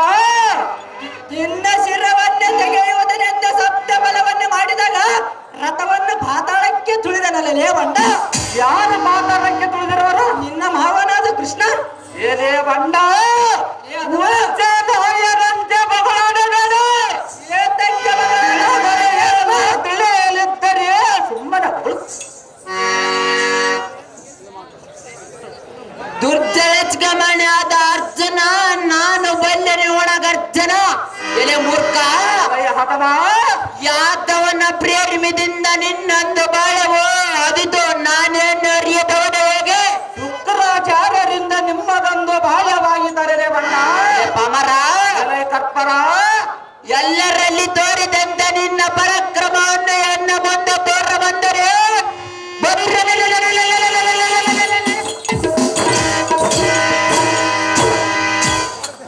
ನಿನ್ನ ಶಿರವನ್ನೇ ತೆಗೆಯುವುದನೆಂದ ಸಪ್ತ ಬಲವನ್ನು ಮಾಡಿದಾಗ ರಥವನ್ನು ಪಾತಾಳಕ್ಕೆ ತುಳಿದನಲ್ಲೇ ಬಂಡ ಯಾರು ಪಾತಾಳಕ್ಕೆ ತುಳಿದಿರೋರು ನಿನ್ನ ಮಾವನಾದ ಕೃಷ್ಣ ಏನೇ ಬಂಡ ರಂತೆ ಬಗಳಾಡಬೇಡ ತಿಳಿಯಲಿದ್ದರೆ ಸುಮ್ಮನೆ ದುರ್ಜಯಜ್ಞಮಣಿಯಾದ ಅರ್ಜುನ ನಾನು ಬಲ್ಲೆನೆ ಒಣಗರ್ಜನ ಎಲೆ ಮೂರ್ಖ ಯಾದವನ ಪ್ರೇರಿಮಿದಿಂದ ನಿನ್ನಂದು ಬಾಳವೋ ಅದಿತು ನಾನೇನು ಅರಿಯದವನ ಹೇಗೆ ಶುಕ್ರಾಚಾರ್ಯರಿಂದ ನಿಮ್ಮದೊಂದು ಬಾಲ್ಯವಾಗಿದ್ದಾರೆ ಬಣ್ಣ ಪಮರ ಕರ್ಪರ ಎಲ್ಲರಲ್ಲಿ ತೋರಿದಂತ ನಿನ್ನ ಪರಾಕ್ರಮವನ್ನು ಎನ್ನ ಮುಂದೆ ತೋರ ಬಂದರೆ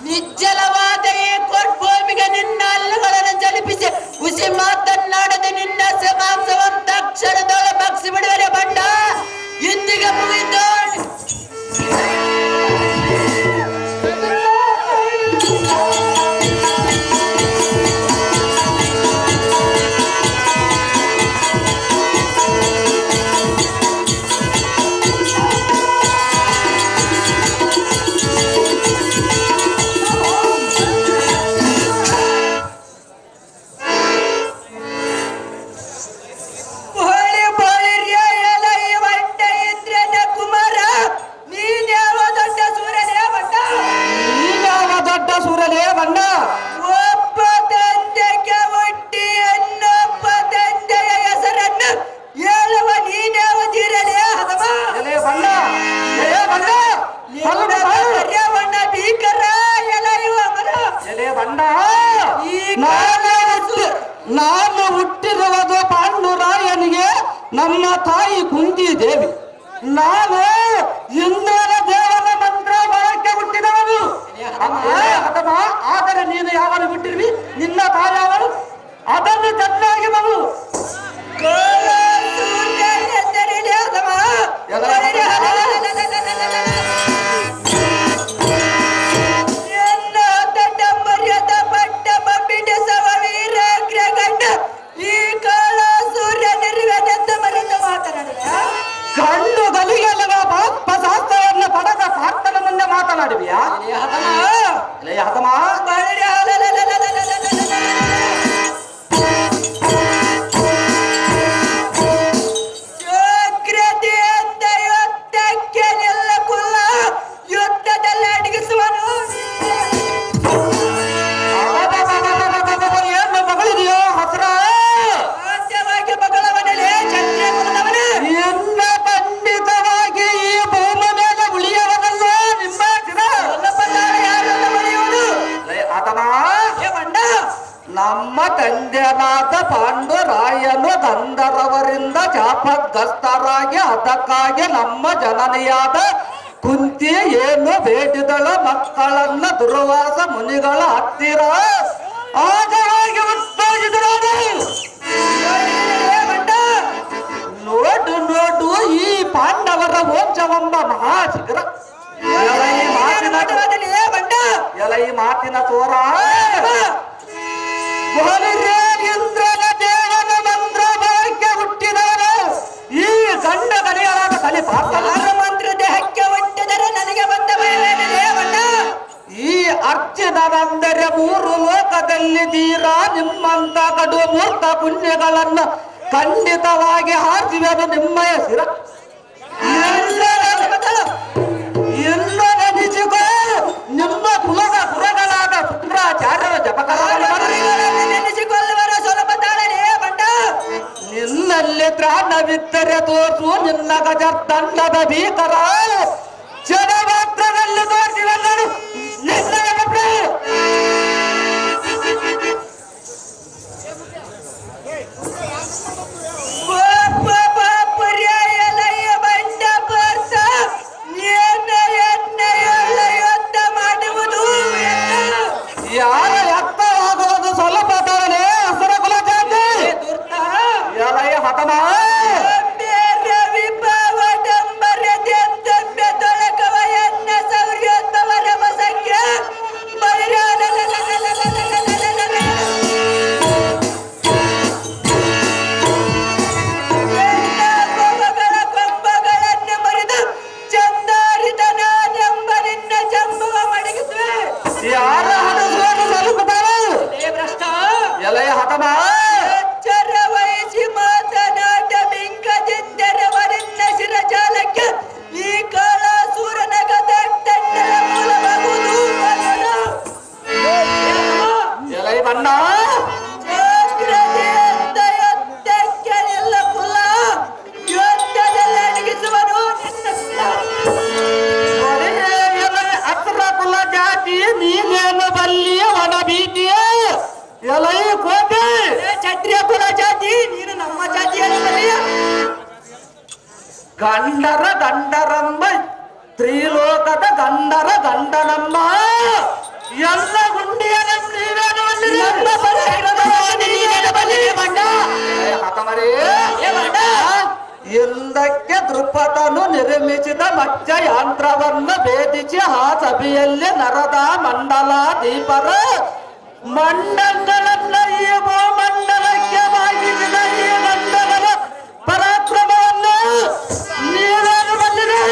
ನಿಜ್ಜಲವಾದ ಈ ಕೊಟ್ಭೂಮಿಗೆ ನಿನ್ನ ಹಲ್ಲುಗಳನ್ನು ಜಲಿಪಿಸಿ ಹುಸಿ ಮಾತನ್ನಾಡದೆ ನಿನ್ನ ಸಮಾಂಸವನ್ನು ತಕ್ಷಣದೊಳ ಬಗ್ಸಿ ಬಿಡುವರೆ ಬಂಡ ಇಂದಿಗೆ ಮುಗಿದು ನಾನು ಹುಟ್ಟಿರುವುದು ಪಾಂಡುರಾಯನಿಗೆ ನಮ್ಮ ತಾಯಿ ಕುಂತಿ ದೇವಿ. ನಾನು ಇಂದ್ರನ ದೇವರ ಮಂತ್ರ ಬರಕ್ಕೆ ಹುಟ್ಟಿದವನು. ಅಥವಾ ಆದರೆ ನೀನು ಯಾವಾಗ ಹುಟ್ಟಿರ್ವಿ, ನಿನ್ನ ತಾಯಿ ಯಾವರು, ಅದನ್ನು ಚೆನ್ನಾಗಿ ಮಗು ಪಾಂಡುರಾಯನು ಗಂಧರ್ವರಿಂದ ಶಾಪಗ್ರಸ್ತರಾಗಿ ಅದಕ್ಕಾಗಿ ನಮ್ಮ ಜನನಿಯಾದ ಕುಂತಿ ಏನು ಬೇಡಿದಳ ಮಕ್ಕಳನ್ನ ದುರ್ವಾಸ ಮುನಿಗಳ ಹತ್ತಿರ ಆಜರಾಗಿ ಉತ್ಪಾದಿಸಿದರು. ನೋಡು ನೋಡು ಈ ಪಾಂಡವರ ವಂಶವೆಂಬ ಮಹಾಶಿಖರ. ಎಲೈ ಮಾತಿನ ತೋರ ಇಂದ್ರನ ದೇವನ ಮಂತ್ರ ಭಾಗ್ಯ ಹುಟ್ಟಿದರೆ ಈ ಗಂಡ ಗಣಿಯರಾದ ಕಲಿ ಮಂತ್ರ ದೇಹಕ್ಕೆ ಹುಟ್ಟಿದರೆ ನನಗೆ ಬಂದ ಬಣ್ಣ. ಈ ಅರ್ಜುನನೆಂದರೆ ಮೂರು ಲೋಕದಲ್ಲಿ ತೀರ ನಿಮ್ಮಂತ ಕಡು ಮೂರ್ತ ಪುಣ್ಯಗಳನ್ನು ಖಂಡಿತವಾಗಿ ಹಾರಿಸುವುದು ನಿಮ್ಮಯ ಶಿರ. ಎಲ್ಲ ನೆನೆಸಿಕೋ ನಿಮ್ಮ ಕುಲದ ಗುರುಗಳಾದ ಶುಕ್ರಾಚಾರ್ಯರ ನೆನೆಸಿಕೊಳ್ಳುವರ ಸುಲಭ ತಾಳನೇ ಬಂಡ. ನಿನ್ನಲ್ಲಿ ತ್ರಾಣವಿದ್ದರೆ ತೋರ್ಸು ನಿನ್ನ ಗಜ ತಂಡದ ಭೀಕರ ಜನ ಮಾತ್ರದಲ್ಲಿ ತೋರಿಸಿವೆಲ್ಲರೂ ನಿನ್ನ ಯಾರ ಎತ್ತರಾಗುವುದು ಸ್ವಲ್ಪ ತರಲೇ ಹಸರ ಕುಲ ಜಾತಿ ಎಲೆಯ ಹಠಮ ಎಲೆಯ ಹಠಮ ವಹಿಸಿ ಮಾತನಾಟ ಬಿಂಕದಿಂದರವರಿನ್ನ ಶಿರಜಾಲಕ್ಕೆ ಈ ಕಾಳ ಸೂರನ ಗದಟ್ಟಂಡಲ ಮೂಲವಾಗುವುದು ಎಲೆಯ ಬಣ್ಣ ಎಲ್ಲ ಕುಲ ಯುದ್ಧದಲ್ಲಿ ಅಡಗಿಸುವನು ಅತ್ರ ಕುಲ ಜಾತಿ ನೀನೇನು ಬಲ್ಲಿಯ ಒಣ ಬೀದಿಯ ಎಲೈ ಕೋಟೆ ಕ್ಷತ್ರಿಯ ಕುಲ ಜಾತಿ ನೀನು ನಮ್ಮ ಜಾತಿಯಲ್ಲಿ ಗಂಡರ ಗಂಡರಮ್ಮ ತ್ರಿಲೋಕದ ಗಂಡರ ಗಂಡನಮ್ಮ ಎಲ್ಲ ಗುಂಡಿಯ ಹಿಂದಕ್ಕೆ ದೃಪದನು ನಿರ್ಮಿಸಿದ ಮಚ್ಚ ಯಂತ್ರವನ್ನು ಭೇದಿಸಿ ಆ ಸಭೆಯಲ್ಲಿ ನರದ ಮಂಡಲ ದೀಪರ ಮಂಡಲಗಳನ್ನ ಈ ಭೂಮಂಡಲಕ್ಕೆ ಬಾಗಿಸಿದ ಈ ಗಂಡಗಳ ಪರಾಕ್ರಮವನ್ನು ನೀವೇನು ಬಂದಿದೆ.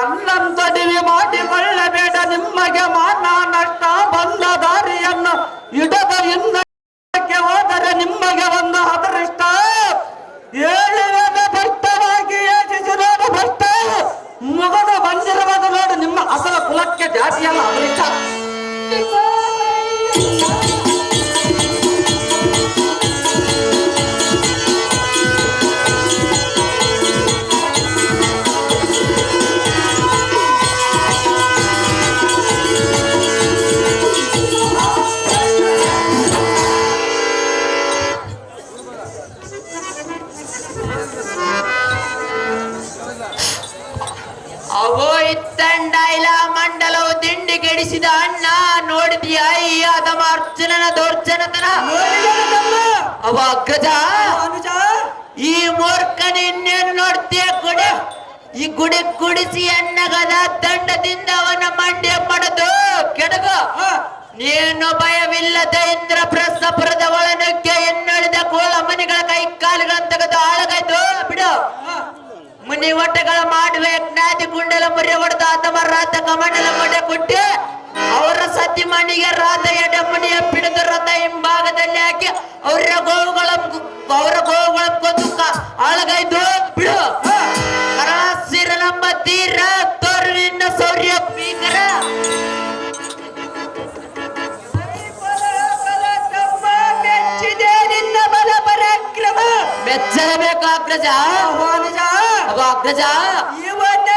ಅನ್ನಂತಡಿವಿ ಮಾಡಿಕೊಳ್ಳಬೇಡ, ನಿಮಗೆ ಮಾನ ನಷ್ಟ ಬಂದ ದಾರಿಯನ್ನು ಇಡದ ಇನ್ನಕ್ಕೆ ಹೋದರೆ ನಿಮಗೆ ಒಂದು ಅದೃಷ್ಟ. ಏಳುವೆನ ಭ್ರಷ್ಟವಾಗಿ ಯೋಚಿಸಿರೋದು ಭ್ರಷ್ಟ ಮುಗದ ಬಂದಿರುವುದು ನೋಡು ನಿಮ್ಮ ಅಸಲ ಕುಲಕ್ಕೆ ಜಾತಿಯಲ್ಲ ಅದೃಷ್ಟ. ಅವೋ ಇತ್ತಂಡೈಲ ಮಂಡಲವು ದಿಂಡಿ ಕೆಡಿಸಿದ ಅಣ್ಣ ನೋಡಿದೀಯ ಈ ಅದಮ ಅರ್ಜುನನ ದೌರ್ಜನ್ಯತನ. ಅವ ಅಗ್ರಜ ಈ ಮೂರ್ಖನ ಇನ್ನೇನು ನೋಡ್ತೀಯ ಗುಡಿ ಈ ಗುಡಿ ಕುಡಿಸಿ ಅಣ್ಣಗದ ದಂಡದಿಂದ ಅವನ ಮಂಡ್ಯ ಪಡೆದು ಕೆಡಗ. ನೀನು ಭಯವಿಲ್ಲದ ಇಂದ್ರಪ್ರಸ್ಥಪುರದ ಒಳನುಗ್ಗೆ ಎನ್ನಳಿದ ಕೋಳ ಮನಿಗಳ ಕೈ ಕಾಲುಗಳನ್ನು ತೆಗೆದು ಆಳಗೈದು ಬಿಡು. ಮುನಿ ಒಟ್ಟಗಳ ಮಾಡುವೆ ಜ್ಞಾತಿ ಕುಂಡಲ ಮುರಿ ಹೊಡೆದ ಅಥವಾ ರಾತ ಕಮಂಡಲ ಮೊಡೆ ಕೊಟ್ಟು ಅವರ ಸತಿ ಮಣಿಗೆ ರಾತ ಎಡೆ ಮುನಿಯ ಪಿಡಿದ ರಥ ಹಿಂಭಾಗದಲ್ಲಿ ಹಾಕಿ ಅವರ ಗೋವುಗಳ ಕೊಂದು ಆಳಗೈದು ಬಿಡು. ಕರಾಸಿರ ನಮ್ಮ ತೀರ ತೋರಿನ ಶೌರ್ಯ ಭೀಕರ. ಮೆಚ್ಚಿದೆ ನಿನ್ನ ಬಲ ಪರಾಕ್ರಮ. ಮೆಚ್ಚಲೇಬೇಕು ಅಗ್ರಜ. ಅಗ್ರಜ ಇವನ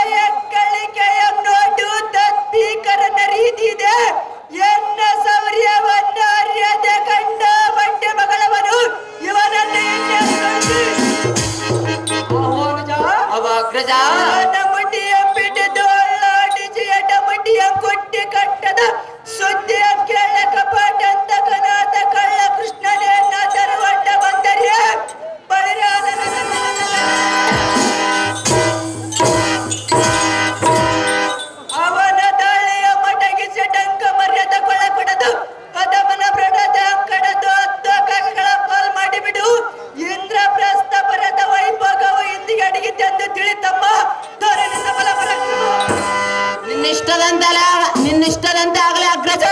ಹೇಳಿದಂತೆ ಆಗಲೇ ಅಗ್ರಜ.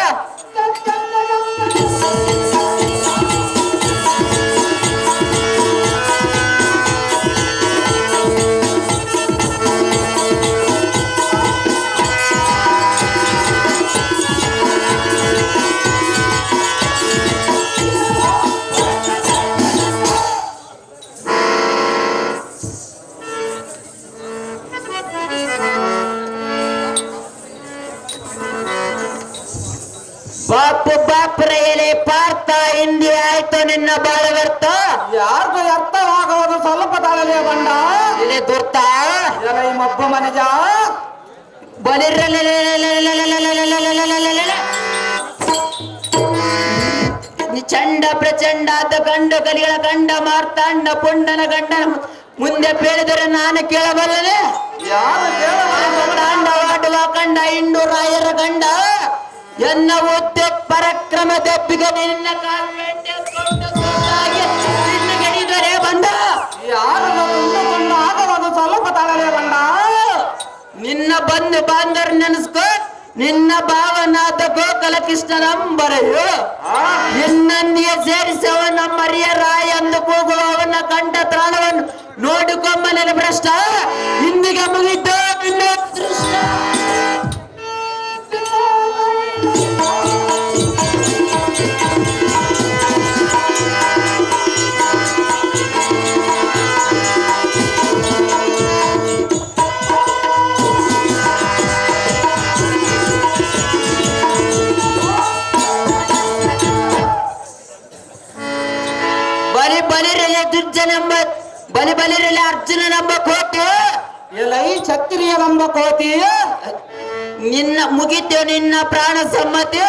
ಬಾಪುರ ಎಲೆ ಪಾರ್ಥ ಹಿಂದಿ ಆಯ್ತು ನಿನ್ನ ಬಾಳ ವ್ಯರ್ಥ. ಯಾರಿಗೂ ಅರ್ಥವಾಗುವುದು ಸ್ವಲ್ಪ ತಾಳಲೇ ಬಂಡ ಇಲ್ಲಿ ದುರ್ತ ಎಲ ಈ ಮಬ್ಬ ಮನಿಜ ಬಲಿರ್ರಲೆ ಚಂಡ ಪ್ರಚಂಡಾದ ಗಂಡು ಕಲಿಗಳ ಗಂಡ ಮಾರ್ತಾಂಡ ಪುಂಡನ ಗಂಡನ ಮುಂದೆ ಬೇಡಿದರೆ ನಾನು ಕೇಳಬಲ್ಲನೆ. ಯಾರು ತಾಂಡವಾಡುವ ಕಂಡ ಇಂಡು ರಾಯರ ಗಂಡ ಎನ್ನ ಉದ್ದೆ ಪರಾಕ್ರಮ ದೆಬ್ಬಿಗೆ ನಿನ್ನ ಗಣಿದರೆ ಬಂದ. ಯಾರು ಆಗುವುದು ಸ್ವಲ್ಪ ತಾಳಲೇ ಬಂಡ ನಿನ್ನ ಬಂಧು ಬಾಂಧರ್ ನೆನೆಸ್ಕೊ. ನಿನ್ನ ಭಾವನಾದ ಗೋಕಲ ಕೃಷ್ಣನಂಬರೆಯು ನಿನ್ನನ್ನಿಗೆ ಸೇರಿಸವ ನಮ್ಮ ಮರಿಯ ರಾಯ ಎಂದು ಕೂಗುವವನ ಕಂಠ ತ್ರಾಣವನ್ನು ನೋಡಿಕೊಂಬನ ಭ್ರಷ್ಟ. ಇಂದಿಗೆ ಮುಗಿದ ನಿನ್ನ ದೃಷ್ಟ. ಬಲಿರಲೆ ದುರ್ಜನೆಂಬ ಬಲಿರಲೆ ಅರ್ಜುನನೆಂಬ ಕೋಟಿ ಎಲೈ ಕ್ಷತ್ರಿಯನೆಂಬ ಕೋತಿ ನಿನ್ನ ಮುಗಿತು ನಿನ್ನ ಪ್ರಾಣ ಸಮ್ಮತಿ.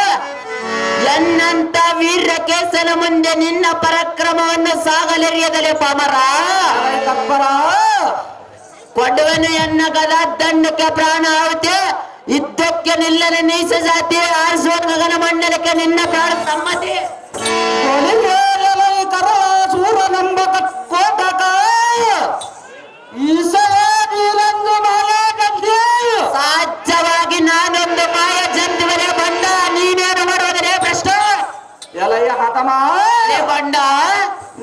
ಎನ್ನಂತ ವೀರ ಕೇಸನ ಮುಂದೆ ನಿನ್ನ ಪರಾಕ್ರಮವನ್ನು ಸಾಗಲೆರಿಯದಲೆ ಪಾಮರ. ತಪ್ಪರ ಕೊಡುವನು ಎನ್ನ ಗದಾ ದಂಡಕ್ಕೆ ಪ್ರಾಣ ಆಹುತಿ. ಯುದ್ಧಕ್ಕೆ ನಿಲ್ಲನೆ ನೀಸ ಜಾತಿ ಆರಿಸುವ ಗಗನ ಮಂಡಲಕ್ಕೆ ನಿನ್ನ ಪ್ರಾಣ ಸಮ್ಮತಿ. ಕರ ಸೂರನೆಂಬ ಕೋಟಕ ಈಸಂದು ಸಾಧ್ಯವಾಗಿ ನಾನೊಂದು ಮಾಯ ಜಂತುವರೆ ಬಂಡ. ನೀನೇನು ಮಾಡುವುದರೆ ಭ್ರಷ್ಟ ಎಲೆಯ ಹತಮ ಬಂಡ.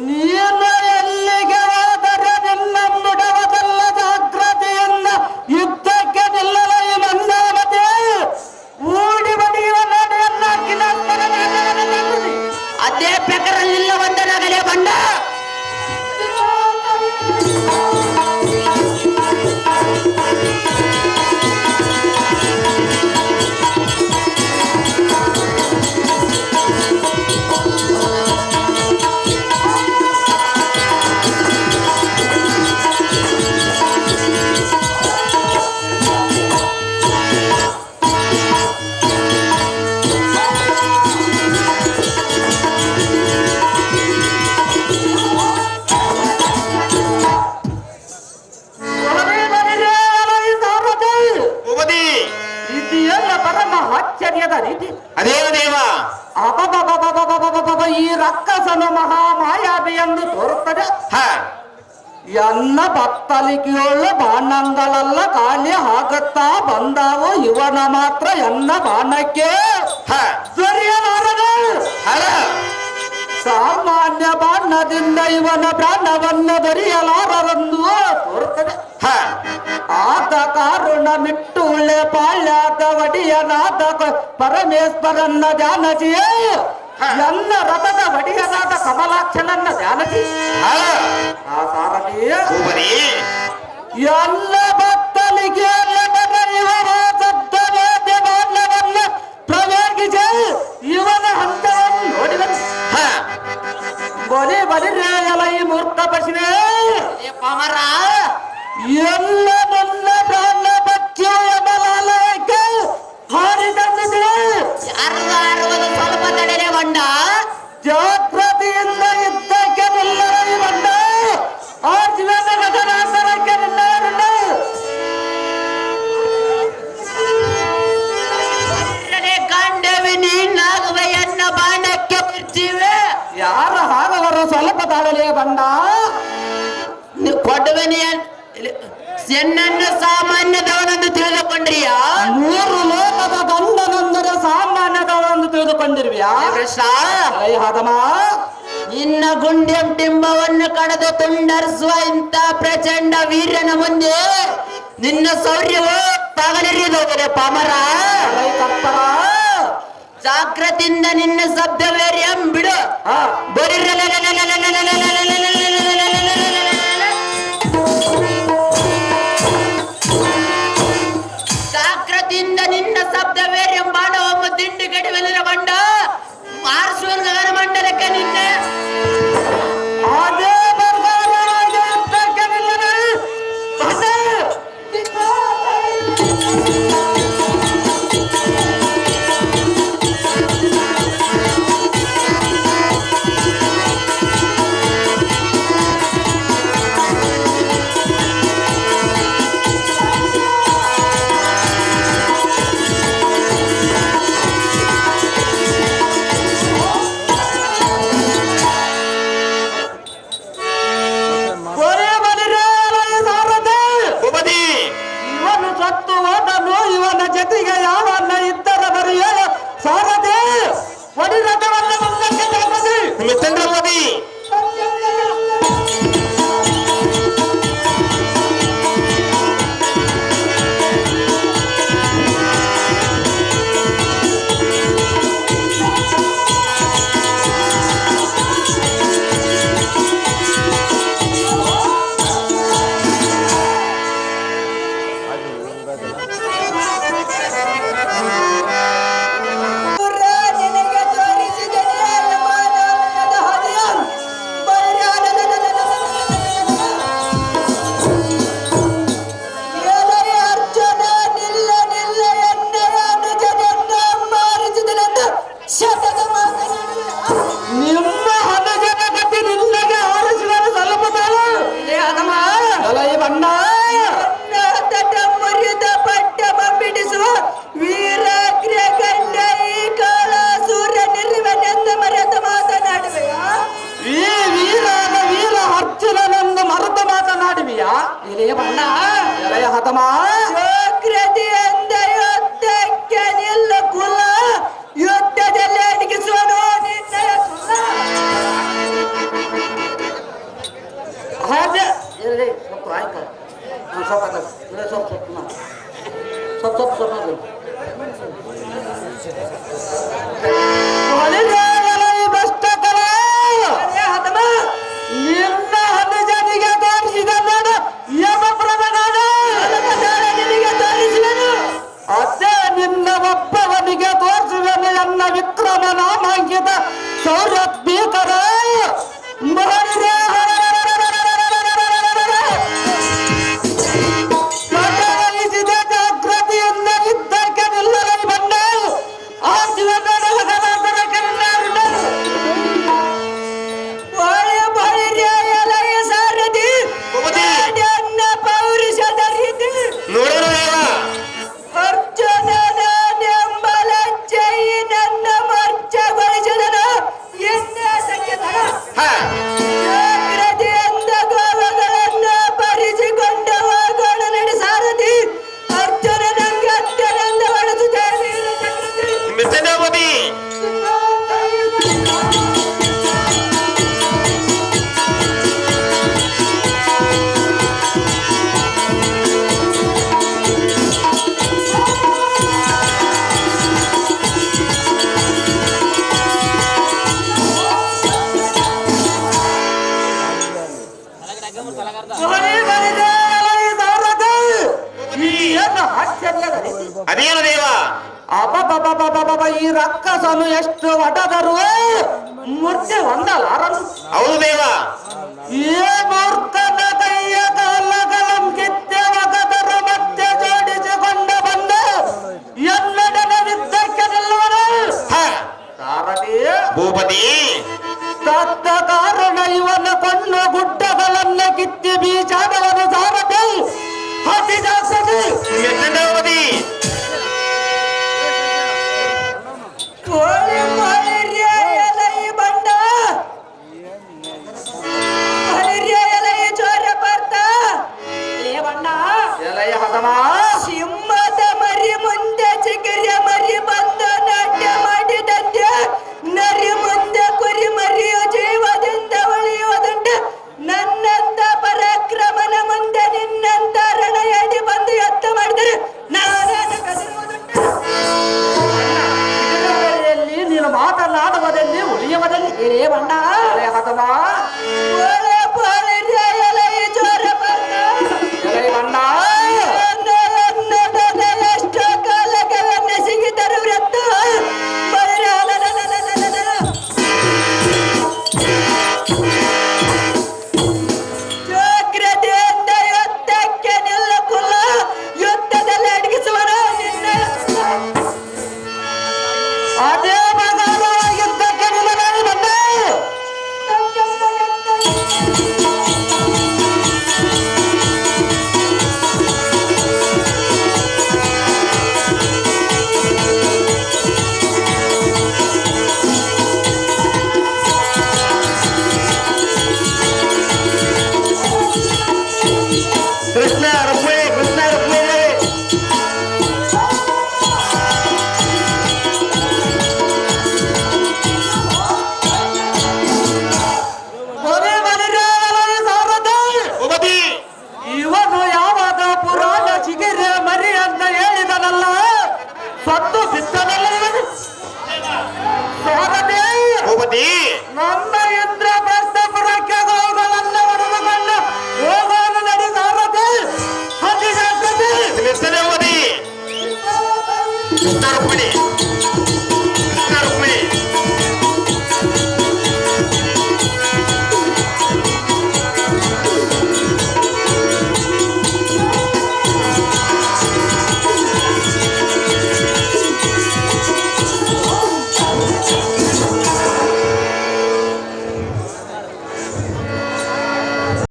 ನೀನು ಎಲ್ಲಿಗೆ ಹೋದರೆ ನಿನ್ನ ಮುಡವದಲ್ಲ ಜಾಗ್ರತೆಯಿಂದ ಯುದ್ಧಕ್ಕೆ ನಿಲ್ಲಲು ಈ ಮಂದಾವತೆ ಊಡಿ ಬಡಿಯುವ ನಡೆಯನ್ನ ಅದೇ ಪ್ರಕಾರ ನಿಲ್ಲ ಒಂದನಾಗಲೇ ಬಂಡ. ಆಶ್ಚರ್ಯದ ರೀತಿ. ಅದೇನು ದೇವ? ಅಬಬಬಬಬಬಬಬಬ, ಈ ರಕ್ಕಸನು ಮಹಾಮಾಯಾವಿ ಎಂದು ತೋರುತ್ತದೆ. ಎನ್ನ ಬತ್ತಲಿಕೆಯುಳ್ಳ ಬಾಣಂಗಳೆಲ್ಲ ಖಾಲಿ ಆಗುತ್ತಾ ಬಂದಾವು. ಇವನ ಮಾತ್ರ ಎನ್ನ ಬಾಣಕ್ಕೆ ಸರಿಯಲಾರದು. ಸಾಮಾನ್ಯ ಬಾಣದಿಂದ ಇವನ ಪ್ರಾಣವನ್ನು ದೊರೆಯಲಾರರೆಂದು ತೋರುತ್ತದೆ. ಆದ ಕಾರುಣ ಮಿಟ್ಟು ಉಳ್ಳೆ ಪಾಳ್ಯಾದ ಒಡಿಯನಾದ ಪರಮೇಶ್ವರನ್ನ ಧ್ಯಾನಸಿಯೇ ಎಲ್ಲ ರಥದ ಒಡಿಯನಾದ ಕಮಲಾಕ್ಷನನ್ನ ಧ್ಯಾನಸಿ. ಆ ಸಾರಥಿ ಎಲ್ಲ ಭಕ್ತಲಿಗೆ ಇವರ ಸದ್ದವೇದ ಬಾಣವನ್ನ ಪ್ರವೇಶಿಸಿ ಇವನ ಹಂತವನ್ನು ನೋಡಿದನು. ಬಲಿರೇ ಎಲ ಈ ಮೂರ್ಖ ಪಶುವೇ, ಪಾಮರ ಎಲ್ಲ ನನ್ನ ಪ್ರಾಣ ಭಕ್ತಿಯ ಬಲಾಲಯಕ್ಕೆ ಹಾರಿದಂದಿದೆ. ಅರುವುದು ಸ್ವಲ್ಪ ತಡೆರೆ ಬಂಡ. ಜಾಗೃತಿಯಿಂದ ಯುದ್ಧಕ್ಕೆ ನಿಲ್ಲರೈ ಬಂಡ. ಆ ಜೀವನ ಗಗನಾಂತರಕ್ಕೆ ನಿಲ್ಲರಣ್ಣ. ಕಾಂಡವಿ ನೀನಾಗುವ ಎನ್ನ ಬಾಣಕ್ಕೆ ಬಿಡ್ತೀವಿ. ಯಾರ ಹಾಗವರು ಸ್ವಲ್ಪ ತಾಳಲೇ ಬಂಡ. ಕೊಡುವನೆ ಎನ್ನನ್ನು ಸಾಮಾನ್ಯದವನೆಂದು ತಿಳಿದುಕೊಂಡ್ರಿಯ. 3 ಲೋಕದ ಗಂಡನೆಂದರೆ ಕೃಷ್ಣ ಹದಮ ನಿನ್ನ ಗುಂಡ್ಯಂ ಟಿಂಬವನ್ನು ಕಳೆದು ತುಂಡರಿಸುವ ಇಂಥ ಪ್ರಚಂಡ ವೀರ್ಯನ ಮುಂದೆ ನಿನ್ನ ಶೌರ್ಯವು ತಗಲಿರಿದೋದರೆ ಪಾಮರ ತಪ್ಪರ ಜಾಗ್ರತೆಯಿಂದ ನಿನ್ನ ಶಬ್ದವೇರ್ಯಂ ಬಿಡು ಜಾಗ್ರತೆಯಿಂದ ನಿನ್ನ ಶಬ್ದವೇರ್ಯಂ ಬಾಣವಮ್ಮ ದಿಂಡಿ ಗಡಿವೆಲಿನ ಬಂಡ ಮಾರ್ಸುವ ಗಗನ ಮಂಡಲಕ್ಕೆ ನಿನ್ನೆ ಅದೇ ಇವನ ಜೊತೆಗೆ ಯಾವನ್ನ ಇದ್ದರ ಬರೆಯಲು ಸಾರದೆ ಒಡಿ ರಥವನ್ನ ಮುಂದಕ್ಕೆ ತಗೊಂಡು ಮಿತ್ರಮೋದಿ ನಿಮ್ಮ ಹಣಜನ ಗತಿ ನಿನ್ನಗೆ ಆರಿಸಿದರೆ ಸಲ್ಲುವುದಲ್ಲ ಬಣ್ಣ ಮುರಿದ ಪಟ್ಟ ಬಿಡಿಸುವ ವೀರಾಗ್ರ ಗಂಡ ಈ ಕಾಲ ಸೂರ್ಯ ನಿರ್ವನೆಂದು ಮರೆತು ಮಾತನಾಡುವೆಯ ಈ ವೀರಾದ ವೀರ ಅರ್ಜುನನೆಂದು ಮರೆತು ಮಾತನಾಡುವಿಯಾ ಇಲ್ಲಿಯ ಬಣ್ಣ ಎಲೆಯ ಹತಮ ಜಾಗ್ರತೆಯಿಂದ ಯುದ್ಧಕ್ಕೆ ನಿಲ್ಲ ಕುಲ ಯುದ್ಧದಲ್ಲಿ ಅಡಗಿಸುವನು ನಿನ್ನಯ ಕುಲ ಹಾಗೆ ಎಲ್ಲಿ ಸ್ವಲ್ಪ ಆಯ್ತು ಸ್ವಲ್ಪ ನಿನ್ನ ಹನುಜನಿಗೆ ತೋರಿಸಿದ ನೋಡು ಯಮ ಪ್ರಭನಾದ ನಿನಗೆ ತೋರಿಸಿದನು ಅದೇ ನಿನ್ನ ಒಬ್ಬವನಿಗೆ ತೋರಿಸುವನು ಎನ್ನ ವಿಕ್ರಮ ನಾಮಾಂಕಿತ ಸೌರಭೀಕರ ಮಠವಹಿಸಿದ ಜಾಗೃತಿಯಿಂದ ಯುದ್ಧಕ್ಕೆ ನಿಲ್ಲಲು ಬಂದ ಆ ಶಿವನಗರ ಕಣ್ಣಾರು ಎಲೆಯ ಸಾರಥಿ ನನ್ನ ಪೌರುಷದ ರೀತಿ ನೋಡೋಣ ಅರ್ಜುನನೆಂಬ ಲಜ್ಜೆಯಿ ನನ್ನ ಮರ್ಚಗೊಳಿಸಿದನು ಎನ್ನೇಸಕ್ಕೆ ತಡ ಜಾಗ್ರತೆಯಿಂದ ಗೋವುಗಳನ್ನು ಪರಿಸಿಕೊಂಡ ಹೋಗೋಣ ನಡಿ ಸಾರಥಿ ಅರ್ಜುನನಿಗೆ ಅತ್ಯನಂದ ಬಳಸುತ್ತೇನೆ ಮಿತ್ರಮೋದಿ ಅದೇನು ದೇವ ಅಬಬಬಬಬಬ ಈ ರಕ್ಕಸನು ಎಷ್ಟು ಒಡದರು ಮುರ್ದೆ ಒಂದಲಾರನು ಹೌದು ದೇವ ಏ ಮೂರ್ಖನ